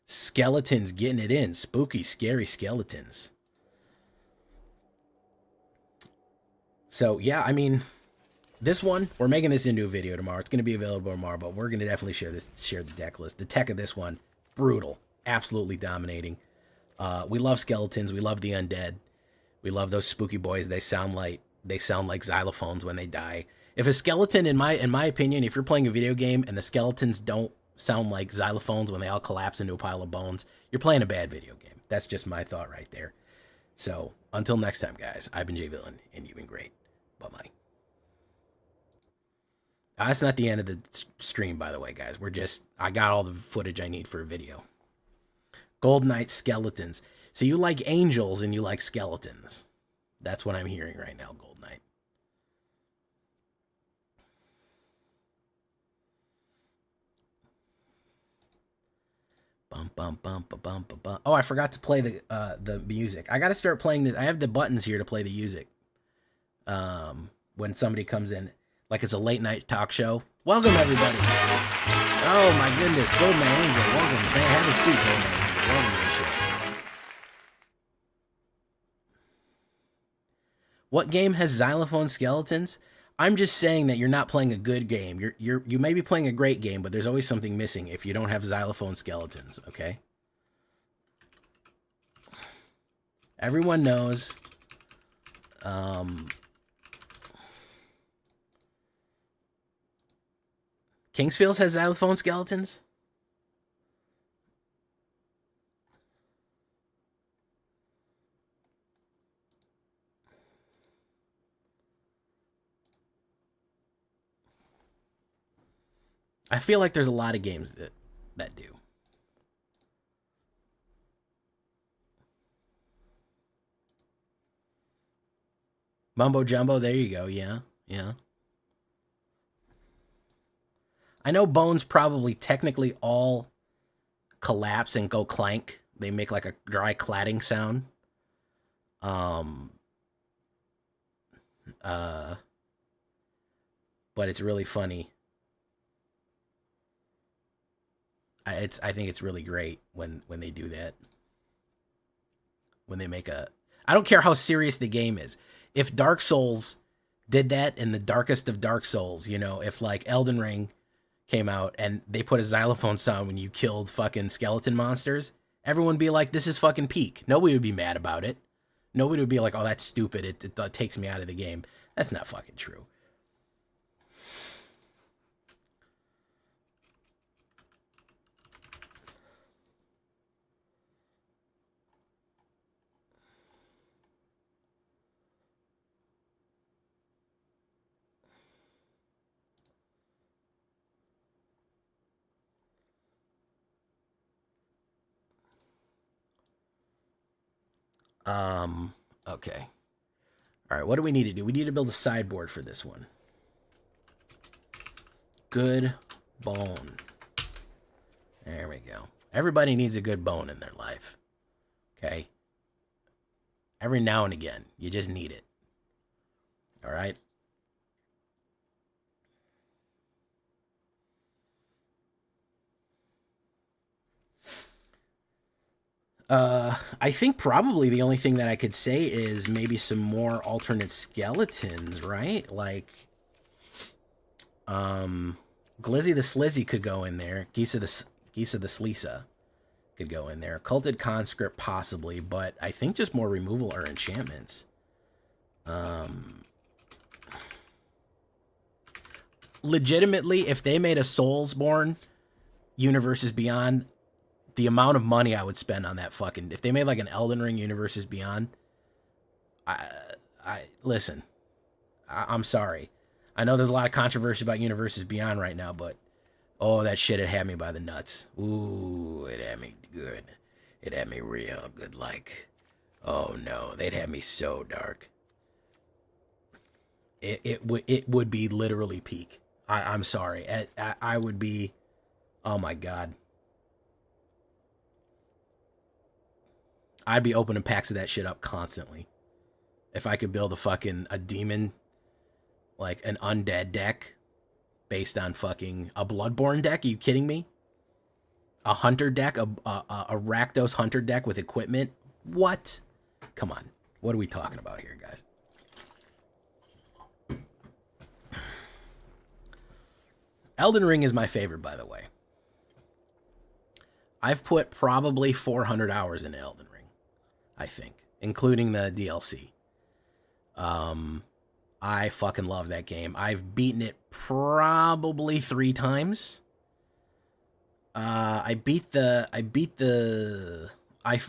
Skeletons getting it in. Spooky, scary skeletons. So, yeah, I mean, this one, we're making this into a video tomorrow. It's going to be available tomorrow, but we're going to definitely share the deck list. The tech of this one, brutal. Absolutely dominating. We love skeletons. We love the undead. We love those spooky boys. They sound like xylophones when they die. If a skeleton, in my opinion, if you're playing a video game and the skeletons don't sound like xylophones when they all collapse into a pile of bones, you're playing a bad video game. That's just my thought right there. So until next time, guys, I've been Jay Villain, and you've been great. Bye-bye. That's not the end of the stream, by the way, guys. I got all the footage I need for a video. Gold Knight skeletons. So you like angels and you like skeletons. That's what I'm hearing right now, Gold Knight. Bum, bum, bum, bum, bum, bum, bum. Oh, I forgot to play the music. I got to start playing this. I have the buttons here to play the music. When somebody comes in, like it's a late night talk show. Welcome, everybody. Oh, my goodness. Gold Knight Angel, welcome. Have a seat, Gold Knight Angel. Welcome to the show. What game has xylophone skeletons? I'm just saying that you're not playing a good game. You may be playing a great game, but there's always something missing if you don't have xylophone skeletons, okay? Everyone knows. Kingsfields has xylophone skeletons? I feel like there's a lot of games that do. Mumbo Jumbo, there you go. Yeah, yeah. I know bones probably technically all collapse and go clank. They make like a dry cladding sound. But it's really funny. I think it's really great when they do that. When they make I don't care how serious the game is. If Dark Souls did that in the darkest of Dark Souls, you know, if like Elden Ring came out and they put a xylophone sound when you killed fucking skeleton monsters, everyone would be like, this is fucking peak. Nobody would be mad about it. Nobody would be like, oh, that's stupid. It takes me out of the game. That's not fucking true. Okay. All right, what do we need to do? We need to build a sideboard for this one. Good bone. There we go. Everybody needs a good bone in their life. Okay? Every now and again, you just need it. All right? I think probably the only thing that I could say is maybe some more alternate skeletons, right? Like, Glizzy the Slizzy could go in there. Geesa the Sleesa could go in there. Culted Conscript possibly, but I think just more removal or enchantments. Legitimately, if they made a Soulsborne Universes Beyond, the amount of money I would spend on that fucking... If they made like an Elden Ring Universes Beyond, listen, I'm sorry. I know there's a lot of controversy about Universes Beyond right now, but Oh, that shit, it had me by the nuts. Ooh, it had me good. It had me real good, like. Oh no, they'd have me so dark. It would be literally peak. I'm sorry. I would be. Oh my god. I'd be opening packs of that shit up constantly. If I could build a demon, like an undead deck based on fucking a Bloodborne deck. Are you kidding me? A hunter deck, a Rakdos hunter deck with equipment. What? Come on. What are we talking about here, guys? Elden Ring is my favorite, by the way. I've put probably 400 hours into Elden Ring, I think, including the DLC. I fucking love that game. I've beaten it probably 3 times. I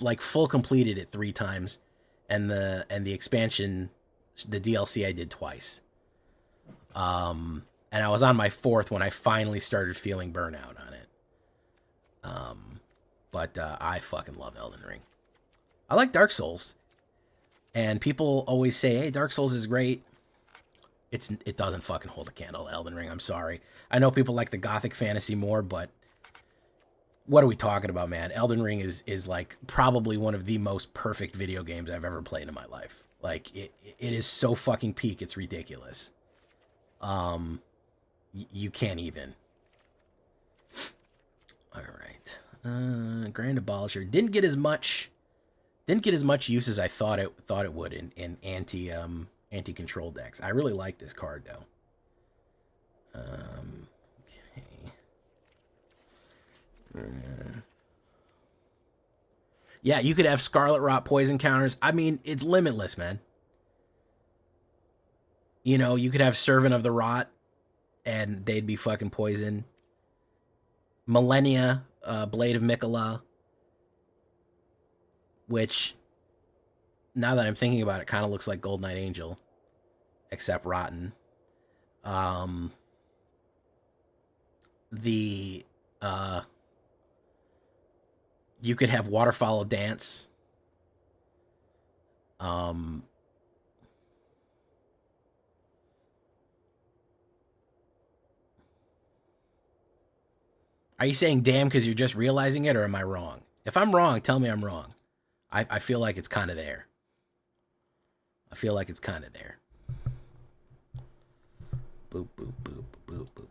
like full completed it 3 times, and the expansion, the DLC I did twice. And I was on my 4th when I finally started feeling burnout on it. But I fucking love Elden Ring. I like Dark Souls, and people always say, "Hey, Dark Souls is great." It doesn't fucking hold a candle to Elden Ring. I'm sorry. I know people like the Gothic fantasy more, but what are we talking about, man? Elden Ring is like probably one of the most perfect video games I've ever played in my life. Like it is so fucking peak, it's ridiculous. You can't even. All right. Grand Abolisher didn't get as much use as I thought it would in anti control decks. I really like this card though. Okay. Yeah, you could have Scarlet Rot poison counters. I mean, it's limitless, man. You know, you could have Servant of the Rot, and they'd be fucking poison. Millennia, Blade of Mikola, which, now that I'm thinking about it, kind of looks like Gold Knight Angel, except rotten. You could have Waterfall of Dance. Are you saying damn because you're just realizing it, or am I wrong? If I'm wrong, tell me I'm wrong. I feel like it's kind of there. I feel like it's kind of there. Boop, boop, boop, boop, boop.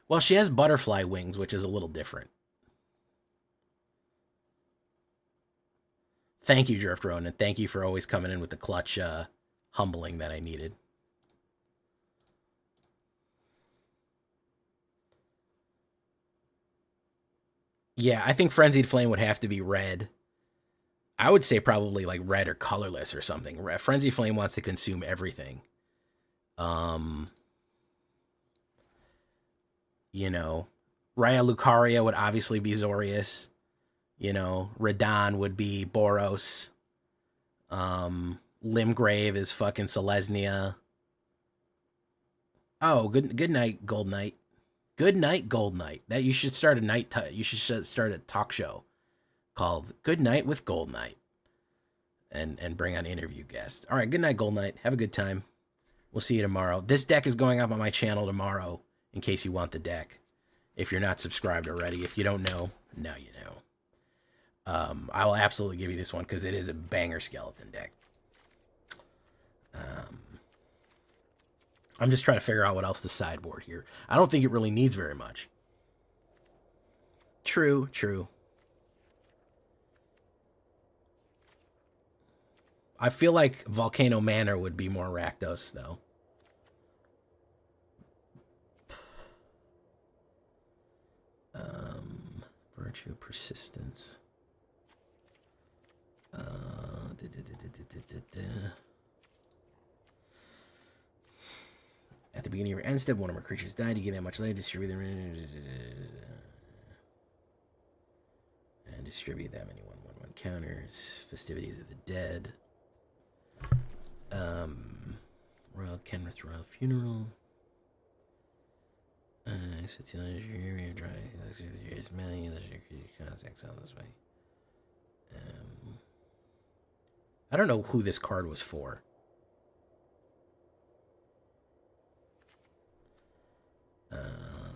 Well, she has butterfly wings, which is a little different. Thank you, Drift Ronan. Thank you for always coming in with the clutch humbling that I needed. Yeah, I think Frenzied Flame would have to be red. I would say probably like red or colorless or something. Frenzied Flame wants to consume everything. You know, Raya Lucaria would obviously be Zorius. You know, Radon would be Boros. Limgrave is fucking Selesnya. Oh, good night, Gold Knight. Good night, Gold Knight. That you should start you should start a talk show called Good Night with Gold Knight, and bring on interview guests. All right, good night, Gold Knight. Have a good time. We'll see you tomorrow. This deck is going up on my channel tomorrow, in case you want the deck. If you're not subscribed already, if you don't know, now you know. I will absolutely give you this one because it is a banger skeleton deck. I'm just trying to figure out what else to sideboard here. I don't think it really needs very much. True, true. I feel like Volcano Manor would be more Rakdos, though. Virtue Persistence. At the beginning of your end step, one or more creatures died. You get that much later. Distribute them. And distribute that many 1/1/1 counters. Festivities of the Dead. Royal Kenrith Royal Funeral. I don't know who this card was for.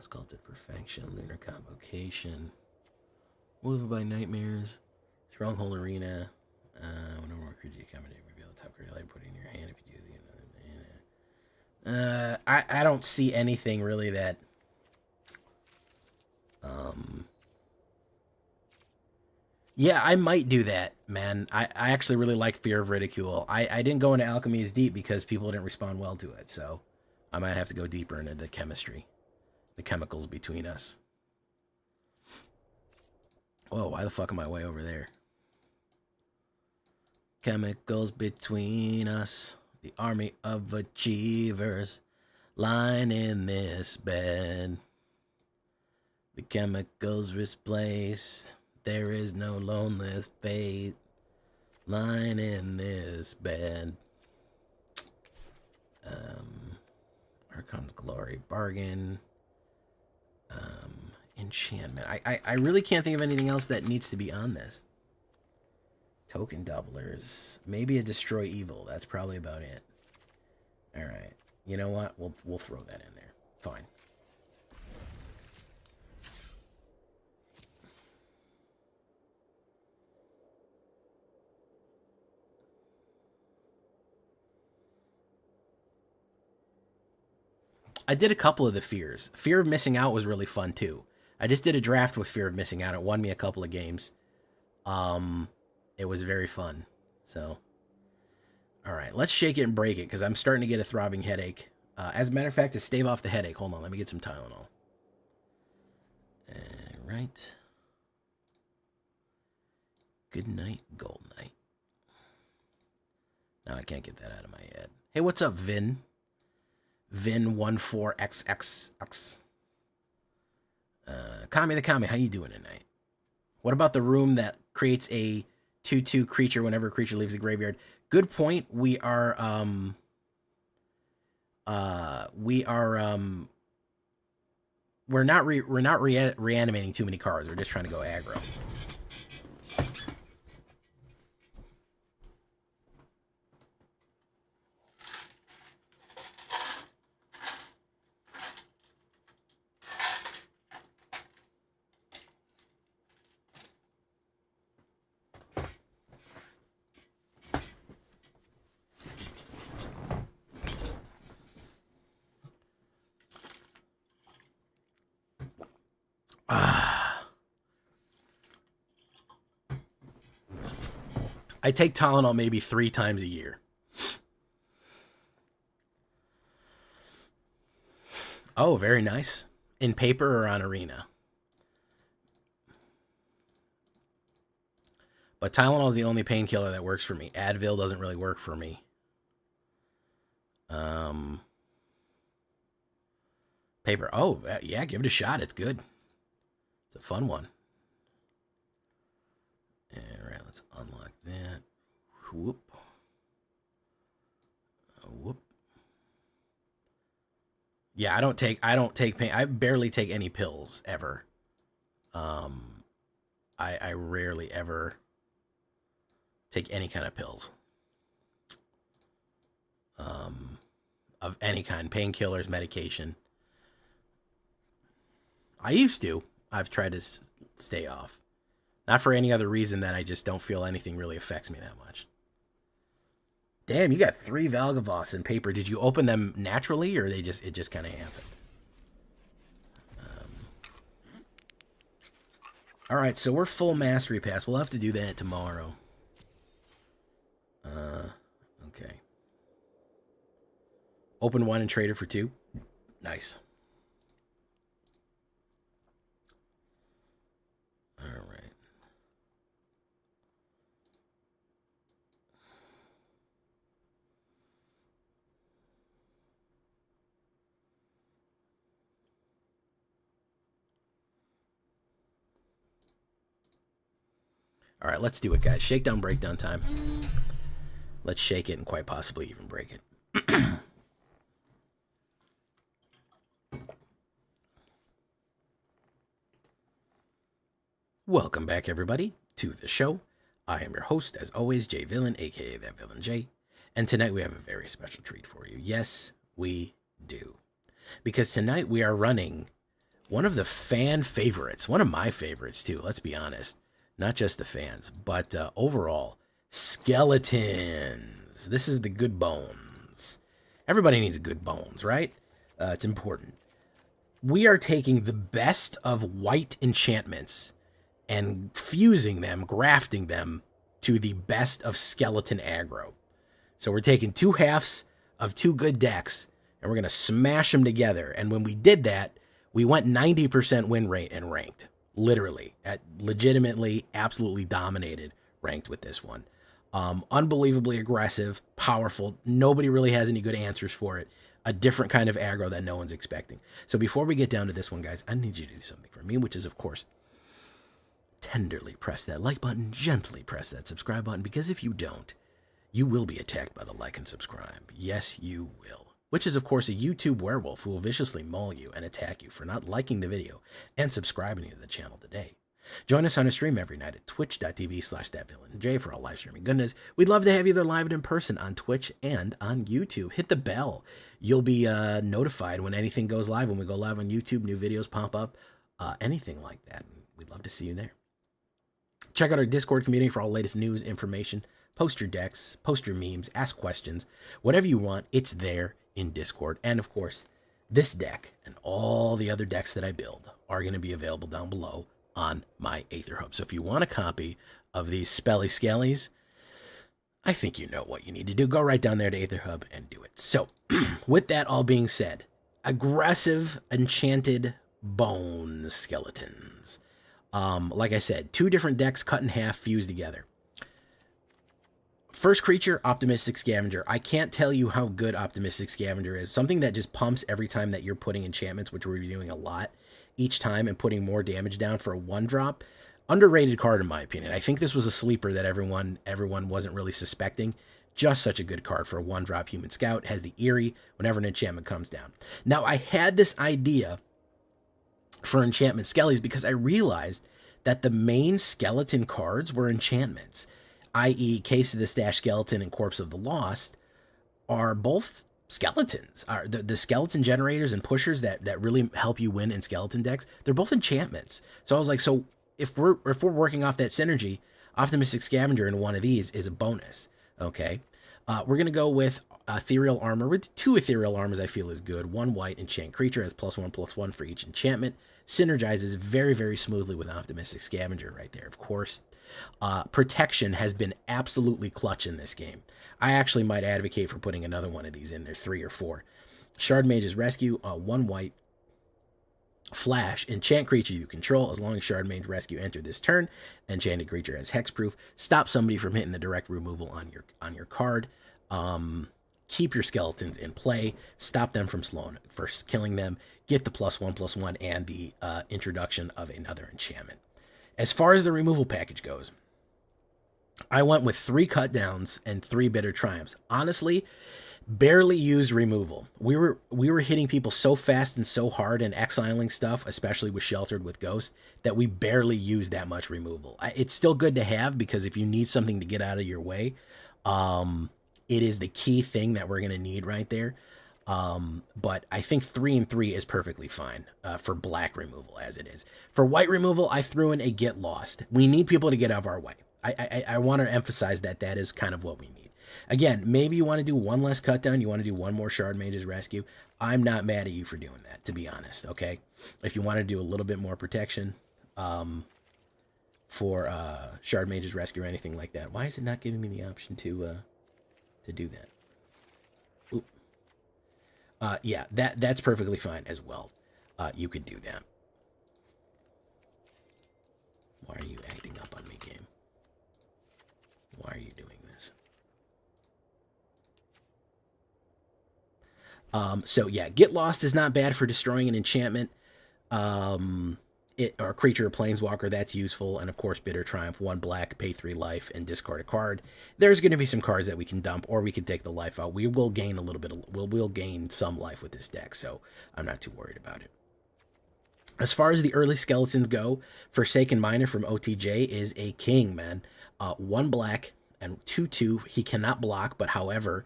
Sculpted Perfection, Lunar Convocation, Woven by Nightmares, Stronghold Arena. Whenever more creature you come in, reveal the top card you like, put it in your hand. If you do, you know. I don't see anything really that. Yeah, I might do that, man. I actually really like Fear of Ridicule. I didn't go into Alchemy as deep because people didn't respond well to it, so I might have to go deeper into the chemistry, the chemicals between us. Whoa, why the fuck am I way over there? Chemicals between us, the army of achievers, lying in this bed. The chemicals replaced. There is no loneless fate lying in this bed. Archon's Glory, Bargain, Enchantment. I really can't think of anything else that needs to be on this. Token doublers, maybe a Destroy Evil. That's probably about it. All right, you know what? We'll throw that in there. Fine. I did a couple of the fears. Fear of Missing Out was really fun too. I just did a draft with Fear of Missing Out. It won me a couple of games. It was very fun. So, all right, let's shake it and break it because I'm starting to get a throbbing headache. As a matter of fact, to stave off the headache, hold on, let me get some Tylenol. All right. Good night, Gold Knight. Now I can't get that out of my head. Hey, what's up, Vin? Vin14XXX. Kami the Kami, how you doing tonight? What about the room that creates a 2/2 creature whenever a creature leaves the graveyard? Good point. We're not reanimating too many cards. We're just trying to go aggro. I take Tylenol maybe 3 times a year. Oh, very nice. In paper or on Arena? But Tylenol is the only painkiller that works for me. Advil doesn't really work for me. Paper. Oh, yeah, give it a shot. It's good. It's a fun one. All right, let's unlock that. Whoop. Whoop. Yeah, I don't take pain. I barely take any pills ever. I rarely ever take any kind of pills. Of any kind, painkillers, medication. I used to. I've tried to stay off. Not for any other reason than I just don't feel anything really affects me that much. Damn, you got 3 Valgavoths in paper. Did you open them naturally, or it just kind of happened? All right, so we're full mastery pass. We'll have to do that tomorrow. Okay. Open 1 and traded for 2. Nice. All right. All right, let's do it, guys. Shakedown, breakdown time. Let's shake it and quite possibly even break it. Welcome back, everybody, to the show. I am your host, as always, Jay Villain, aka That Villain Jay. And tonight we have a very special treat for you. Yes, we do. Because tonight we are running one of the fan favorites, one of my favorites too, let's be honest. Not just the fans, but overall, skeletons. This is the good bones. Everybody needs good bones, right? It's important. We are taking the best of white enchantments and fusing them, grafting them to the best of skeleton aggro. So we're taking two halves of two good decks, and we're going to smash them together. And when we did that, we went 90% win rate and ranked. Literally, legitimately, absolutely dominated ranked with this one. Unbelievably aggressive, powerful. Nobody really has any good answers for it. A different kind of aggro that no one's expecting. So before we get down to this one, guys, I need you to do something for me, which is, of course, tenderly press that like button, gently press that subscribe button, because if you don't, you will be attacked by the like and subscribe. Yes, you will. Which is, of course, a YouTube werewolf who will viciously maul you and attack you for not liking the video and subscribing to the channel today. Join us on a stream every night at twitch.tv/thatvillainj for all live streaming goodness. We'd love to have you there live and in person on Twitch and on YouTube. Hit the bell. You'll be notified when anything goes live. When we go live on YouTube, new videos pop up, anything like that. We'd love to see you there. Check out our Discord community for all latest news, information. Post your decks, post your memes, ask questions. Whatever you want, it's there in Discord. And of course, this deck and all the other decks that I build are going to be available down below on my AetherHub. So if you want a copy of these Spelly Skellies, I think you know what you need to do. Go right down there to AetherHub and do it. So with that all being said, aggressive enchanted bone skeletons. Like I said, two different decks cut in half, fused together. First creature, Optimistic Scavenger. I can't tell you how good Optimistic Scavenger is. Something that just pumps every time that you're putting enchantments, which we're doing a lot each time, and putting more damage down for a 1-drop. Underrated card, in my opinion. I think this was a sleeper that everyone wasn't really suspecting. Just such a good card for a 1-drop Human Scout. Has the Eerie whenever an enchantment comes down. Now, I had this idea for enchantment skellies because I realized that the main skeleton cards were enchantments, i.e. Case of the Stash Skeleton and Corpse of the Lost are both skeletons. Are the skeleton generators and pushers that really help you win in skeleton decks, they're both enchantments. So I was like, so if we're working off that synergy, Optimistic Scavenger in one of these is a bonus. Okay. We're going to go with Ethereal Armor. With 2 Ethereal Armors I feel is good. 1 white enchant creature has +1/+1 for each enchantment. Synergizes very, very smoothly with Optimistic Scavenger right there, of course. Protection has been absolutely clutch in this game. I actually might advocate for putting another one of these in there, 3 or 4. Shard Mage's Rescue, 1 white. Flash, enchant creature you control. As long as Shard Mage Rescue enter this turn, enchanted creature has hexproof. Stop somebody from hitting the direct removal on your card. Keep your skeletons in play. Stop them from first killing them. Get the +1/+1 and the introduction of another enchantment. As far as the removal package goes, I went with 3 cut downs and 3 bitter triumphs. Honestly, barely used removal. We were hitting people so fast and so hard and exiling stuff, especially with Sheltered with Ghost, that we barely used that much removal. It's still good to have because if you need something to get out of your way, it is the key thing that we're going to need right there. But I think 3 and 3 is perfectly fine for black removal as it is. For white removal, I threw in a Get Lost. We need people to get out of our way. I want to emphasize that is kind of what we need. Again, maybe you want to do 1 less cut down. You want to do 1 more Shard Mage's Rescue. I'm not mad at you for doing that, to be honest, okay? If you want to do a little bit more protection for Shard Mage's Rescue or anything like that. Why is it not giving me the option to do that? Oop. Yeah, that's perfectly fine as well. You could do that. Why are you acting up on me, game? Why are you doing this? So yeah, Get Lost is not bad for destroying an enchantment. or creature or planeswalker, that's useful. And of course, Bitter Triumph, 1 black, pay 3 life, and discard a card. There's going to be some cards that we can dump, or we can take the life out. We will gain a little bit, we'll gain some life with this deck, so I'm not too worried about it. As far as the early skeletons go, Forsaken Miner from OTJ is a king, man. 1 black and 2/2. He cannot block, but however,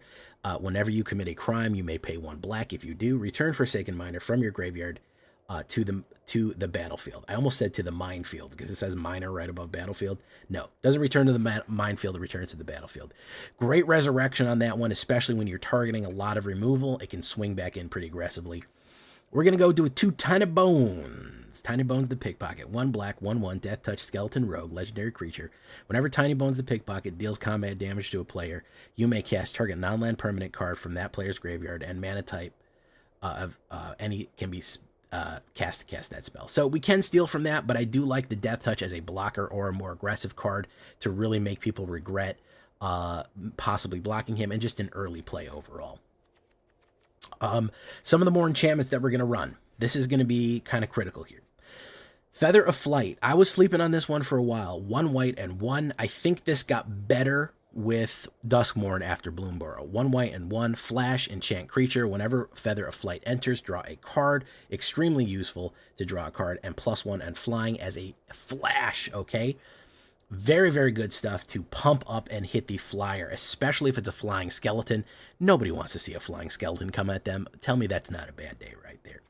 whenever you commit a crime, you may pay 1 black. If you do, return Forsaken Miner from your graveyard to the battlefield. I almost said to the minefield because it says miner right above battlefield. No, doesn't return to the minefield, it returns to the battlefield. Great resurrection on that one, especially when you're targeting a lot of removal. It can swing back in pretty aggressively. We're going to go do 2 Tiny Bones. Tiny Bones the Pickpocket. 1 black, 1/1, Death Touch, Skeleton Rogue, legendary creature. Whenever Tiny Bones the Pickpocket deals combat damage to a player, you may cast target non-land permanent card from that player's graveyard, and mana type of any can be cast to cast that spell. So we can steal from that, but I do like the Death Touch as a blocker or a more aggressive card to really make people regret possibly blocking him, and just an early play overall. Some of the more enchantments that we're going to run. This is going to be kind of critical here. Feather of Flight. I was sleeping on this one for a while. 1 white and 1. I think this got better with Duskmourn after Bloomborough. 1 white and 1. Flash, enchant creature. Whenever Feather of Flight enters, draw a card. Extremely useful to draw a card. And +1 and flying as a flash, okay? Very, very good stuff to pump up and hit the flyer, especially if it's a flying skeleton. Nobody wants to see a flying skeleton come at them. Tell me that's not a bad day right there.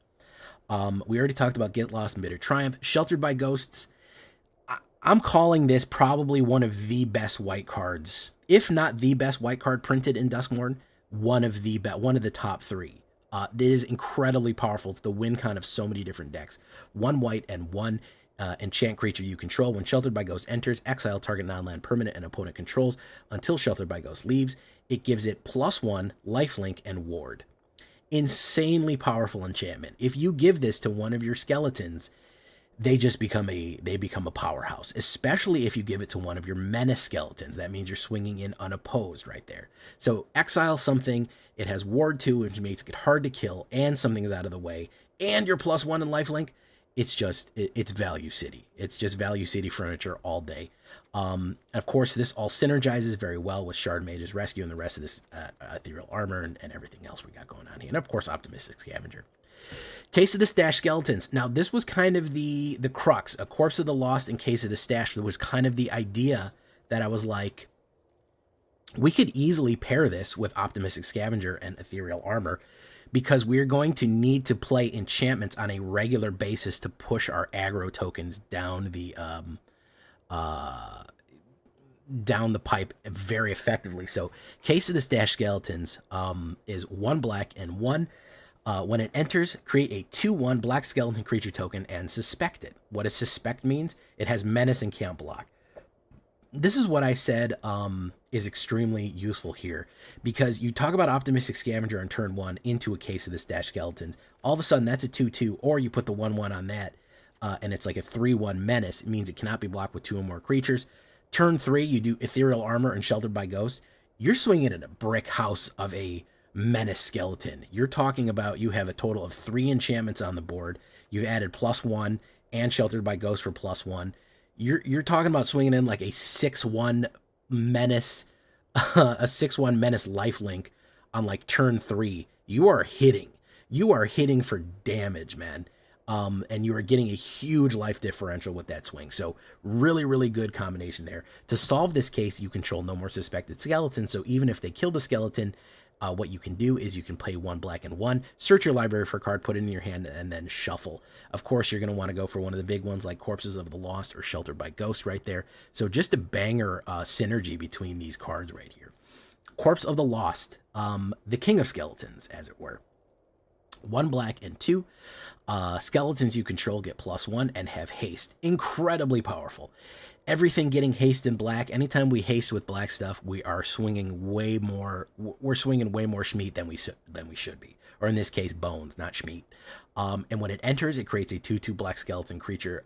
We already talked about Get Lost and Bitter Triumph. Sheltered by Ghosts. I'm calling this probably one of the best white cards, if not the best white card printed in Duskmourn. One of the top 3. This is incredibly powerful. It's the win con of so many different decks. 1 white and 1. Enchant creature you control. When Sheltered by Ghost enters, exile target non-land permanent an opponent controls until Sheltered by Ghost leaves. It gives it +1, lifelink, and ward. Insanely powerful enchantment. If you give this to one of your skeletons, they just become a powerhouse, especially if you give it to one of your menace skeletons. That means you're swinging in unopposed right there. So exile something, it has ward 2, which makes it hard to kill, and something is out of the way, and your +1 and lifelink. It's Value City. It's just Value City furniture all day. Of course, this all synergizes very well with Shard Mage's Rescue and the rest of this Ethereal Armor and everything else we got going on here. And of course, Optimistic Scavenger. Case of the Stash Skeletons. Now, this was kind of the crux. A Corpse of the Lost and Case of the Stash. That was kind of the idea that I was like, we could easily pair this with Optimistic Scavenger and Ethereal Armor, because we're going to need to play enchantments on a regular basis to push our aggro tokens down the pipe very effectively. So Case of the Stash Skeletons is 1 black and 1. When it enters, create a 2/1 black skeleton creature token and suspect it. What does suspect means? It has menace and can't block. This is what I said is extremely useful here, because you talk about Optimistic Scavenger on turn 1 into a Case of the Stash Skeletons. All of a sudden, that's a 2/2, or you put the 1/1 on that, and it's like a 3/1 menace. It means it cannot be blocked with 2 or more creatures. Turn 3, you do Ethereal Armor and Sheltered by Ghosts. You're swinging in a brick house of a menace skeleton. You're talking about you have a total of 3 enchantments on the board. You've added +1 and Sheltered by Ghosts for +1. You're talking about swinging in like a 6/1 menace, a 6/1 menace lifelink on like turn 3. You are hitting for damage, man. And you are getting a huge life differential with that swing. So really, really good combination there. To solve this case, you control no more suspected skeletons. So even if they kill the skeleton, what you can do is you can play 1 black and 1, search your library for a card, put it in your hand, and then shuffle. Of course, you're going to want to go for one of the big ones like Corpses of the Lost or Sheltered by Ghost right there. So just a banger synergy between these cards right here. Corpse of the Lost, the king of skeletons, as it were. 1 black and 2. Skeletons you control get +1 and have haste. Incredibly powerful. Everything getting haste in black. Anytime we haste with black stuff, we are swinging way more. We're swinging way more Schmeat than we should be, or in this case, bones, not Schmeat. And when it enters, it creates a 2/2 black skeleton creature,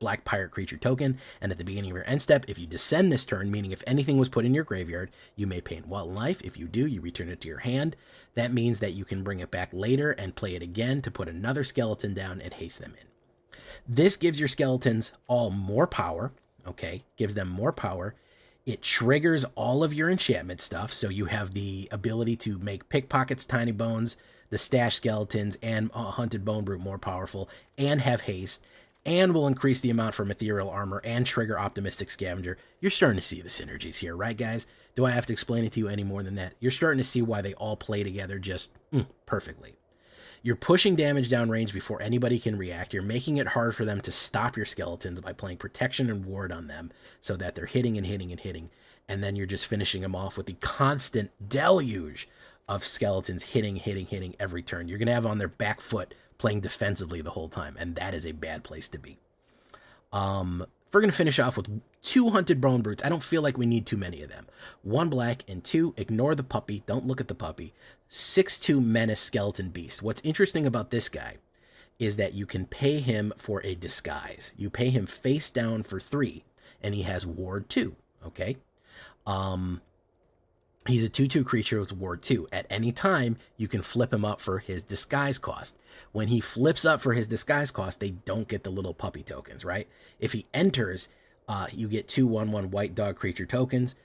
black pirate creature token. And at the beginning of your end step, if you descend this turn, meaning if anything was put in your graveyard, you may pay 1 life. If you do, you return it to your hand. That means that you can bring it back later and play it again to put another skeleton down and haste them in. This gives your skeletons all more power, okay? Gives them more power. It triggers all of your enchantment stuff, so you have the ability to make pickpockets, tiny bones, the stash skeletons, and hunted bone brute more powerful, and have haste, and will increase the amount from ethereal armor and trigger optimistic scavenger. You're starting to see the synergies here, right, guys? Do I have to explain it to you any more than that? You're starting to see why they all play together just perfectly. You're pushing damage downrange before anybody can react. You're making it hard for them to stop your skeletons by playing protection and ward on them so that they're hitting and hitting and hitting. And then you're just finishing them off with the constant deluge of skeletons hitting every turn. You're going to have on their back foot playing defensively the whole time, and that is a bad place to be. We're going to finish off with 2 hunted bone brutes. I don't feel like we need too many of them. 1 black and 2, ignore the puppy. Don't look at the puppy. 6/2 menace skeleton beast. What's interesting about this guy is that you can pay him for a disguise. You pay him face down for 3, and he has ward 2, okay? He's a 2/2 creature with ward 2. At any time, you can flip him up for his disguise cost. When he flips up for his disguise cost, they don't get the little puppy tokens, right? If he enters, you get 2 1/1 white dog creature tokens.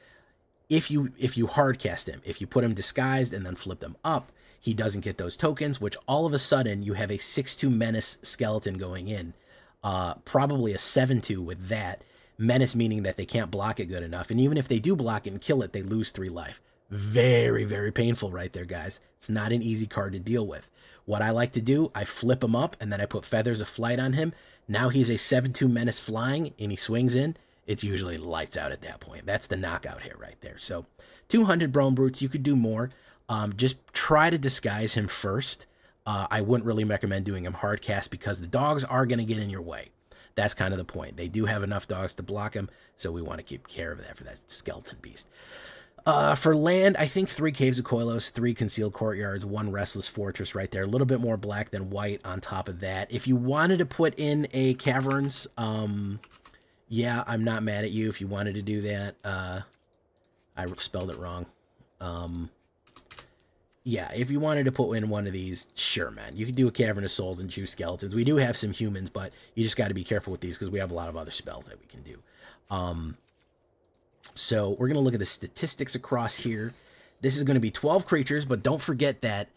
If you hard cast him, if you put him disguised and then flip them up, he doesn't get those tokens, which all of a sudden you have a 6/2 menace skeleton going in. Probably a 7/2 with that. Menace meaning that they can't block it good enough. And even if they do block it and kill it, they lose 3 life. Very, very painful right there, guys. It's not an easy card to deal with. What I like to do, I flip him up and then I put Feathers of Flight on him. Now he's a 7/2 menace flying and he swings in. It's usually lights out at that point. That's the knockout hit right there. So 200 Bone Brutes, you could do more. Just try to disguise him first. I wouldn't really recommend doing him hard cast because the dogs are going to get in your way. That's kind of the point. They do have enough dogs to block him, so we want to keep care of that for that skeleton beast. For land, I think 3 Caves of Koilos, 3 Concealed Courtyards, 1 Restless Fortress right there. A little bit more black than white on top of that. If you wanted to put in a Caverns, yeah, I'm not mad at you if you wanted to do that. I spelled it wrong. Yeah, if you wanted to put in one of these, sure, man. You could do a Cavern of Souls and choose skeletons. We do have some humans, but you just got to be careful with these because we have a lot of other spells that we can do. So we're going to look at the statistics across here. This is going to be 12 creatures, but don't forget that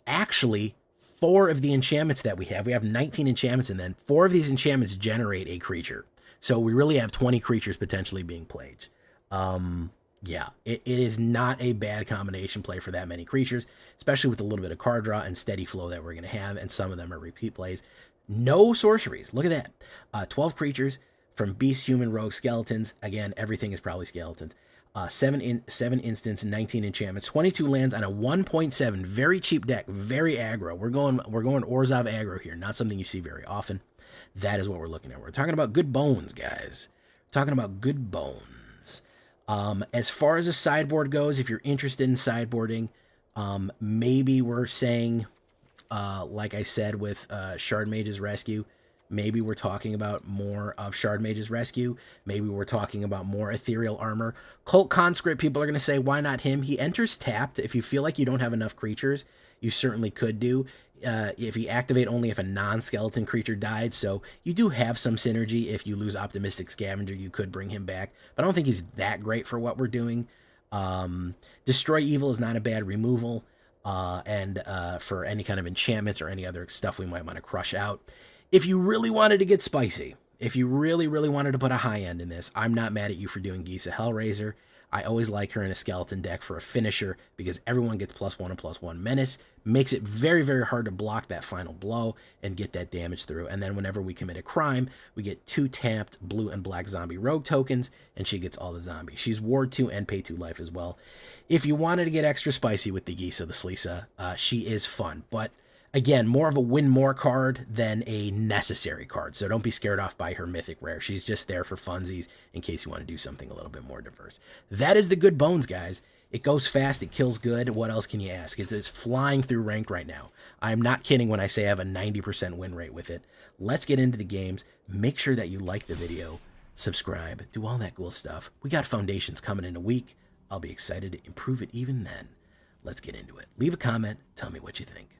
actually 4 of the enchantments that we have 19 enchantments, and then 4 of these enchantments generate a creature. So we really have 20 creatures potentially being played. Yeah, it is not a bad combination play for that many creatures, especially with a little bit of card draw and steady flow that we're going to have, and some of them are repeat plays. No sorceries. Look at that. 12 creatures from beasts, human, rogue, skeletons. Again, everything is probably skeletons. 7 instants, 19 enchantments, 22 lands on a 1.7. Very cheap deck, very aggro. We're going Orzhov aggro here, not something you see very often. That is what we're looking at. We're talking about good bones, guys. We're talking about good bones. As far as a sideboard goes, if you're interested in sideboarding, maybe we're saying, like I said with Shard Mage's Rescue, maybe we're talking about more of Shard Mage's Rescue. Maybe we're talking about more Ethereal Armor. Cult Conscript, people are going to say, why not him? He enters tapped. If you feel like you don't have enough creatures, you certainly could do. If you activate only if a non-skeleton creature died, so you do have some synergy. If you lose Optimistic Scavenger, you could bring him back, but I don't think he's that great for what we're doing. Destroy Evil is not a bad removal, and for any kind of enchantments or any other stuff we might want to crush out. If you really wanted to get spicy, if you really wanted to put a high end in this, I'm not mad at you for doing Gisa Hellraiser. I always like her in a skeleton deck for a finisher because everyone gets +1 and +1 menace. Makes it very, very hard to block that final blow and get that damage through. And then whenever we commit a crime, we get 2 tapped blue and black zombie rogue tokens, and she gets all the zombies. She's ward 2 and pay 2 life as well. If you wanted to get extra spicy with the Gisa, the Sleesa, she is fun. But again, more of a win more card than a necessary card. So don't be scared off by her mythic rare. She's just there for funsies in case you want to do something a little bit more diverse. That is the good bones, guys. It goes fast. It kills good. What else can you ask? It's flying through ranked right now. I'm not kidding when I say I have a 90% win rate with it. Let's get into the games. Make sure that you like the video, subscribe, do all that cool stuff. We got Foundations coming in a week. I'll be excited to improve it even then. Let's get into it. Leave a comment. Tell me what you think.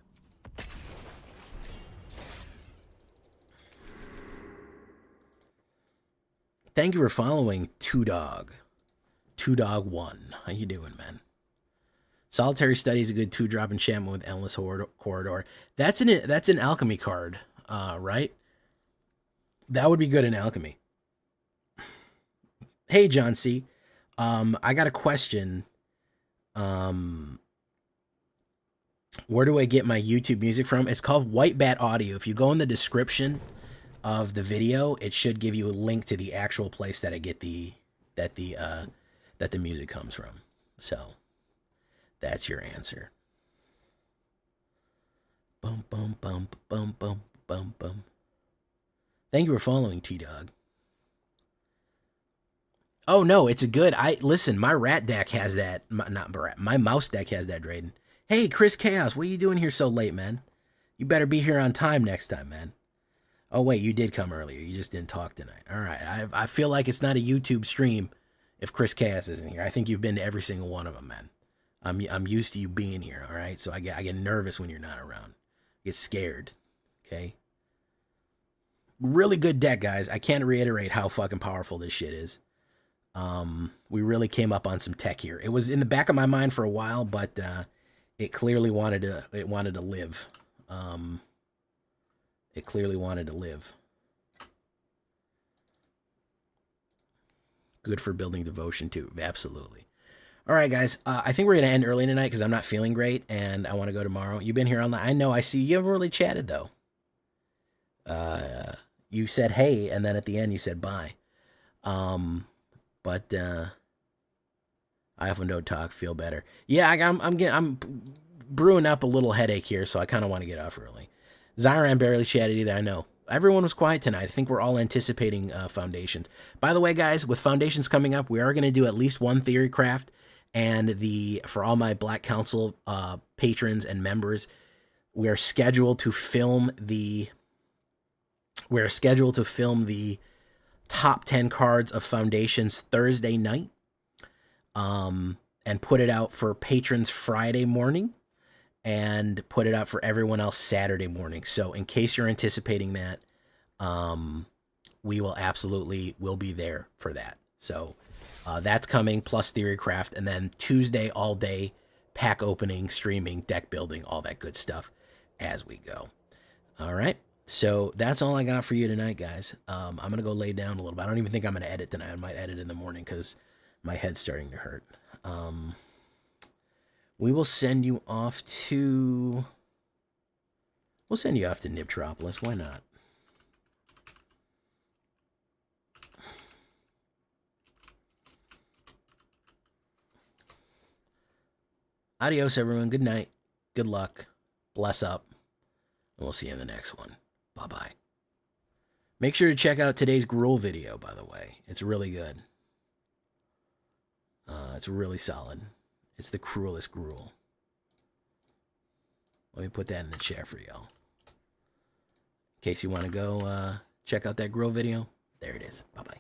Thank you for following Two Dog. Two Dog 1. How you doing, man? Solitary Study is a good 2-drop enchantment with Endless Corridor. That's an alchemy card, right? That would be good in alchemy. Hey, John C. I got a question. Where do I get my YouTube music from? It's called White Bat Audio. If you go in the description of the video, it should give you a link to the actual place that I get that the music comes from. So that's your answer. Bum bum bum bum bum bum bum. Thank you for following, T-Dog. Oh no, it's a good. Listen. My rat deck has that. My mouse deck has that, Drayden. Hey, Chris Chaos, what are you doing here so late, man? You better be here on time next time, man. Oh wait, you did come earlier. You just didn't talk tonight. All right. I feel like it's not a YouTube stream if Chris Chaos isn't here. I think you've been to every single one of them, man. I'm used to you being here. All right. So I get nervous when you're not around. I get scared. Okay. Really good deck, guys. I can't reiterate how fucking powerful this shit is. We really came up on some tech here. It was in the back of my mind for a while, but it clearly wanted to live. It clearly wanted to live. Good for building devotion too. Absolutely. All right, guys. I think we're gonna end early tonight because I'm not feeling great and I want to go tomorrow. You've been here all night. I know. I see you haven't really chatted though. You said hey, and then at the end you said bye. But I often don't talk. Feel better. Yeah, I'm brewing up a little headache here, so I kind of want to get off early. Zyran barely chatted either. I know. Everyone was quiet tonight. I think we're all anticipating Foundations. By the way, guys, with Foundations coming up, we are going to do at least one theory craft. And for all my Black Council patrons and members, we are scheduled to film the top 10 cards of Foundations Thursday night, and put it out for patrons Friday morning, and put it out for everyone else Saturday morning. So in case you're anticipating that, we will be there for that. So that's coming, plus Theorycraft, and then Tuesday all day pack opening, streaming, deck building, all that good stuff as we go. All right. So that's all I got for you tonight, guys. I'm going to go lay down a little bit. I don't even think I'm going to edit tonight. I might edit in the morning because my head's starting to hurt. We will send you off to... We'll send you off to Niptropolis. Why not? Adios, everyone. Good night. Good luck. Bless up. And we'll see you in the next one. Bye-bye. Make sure to check out today's Gruul video, by the way. It's really good. It's really solid. It's the cruelest Gruul. Let me put that in the chat for y'all. In case you want to go check out that Gruul video, there it is. Bye-bye.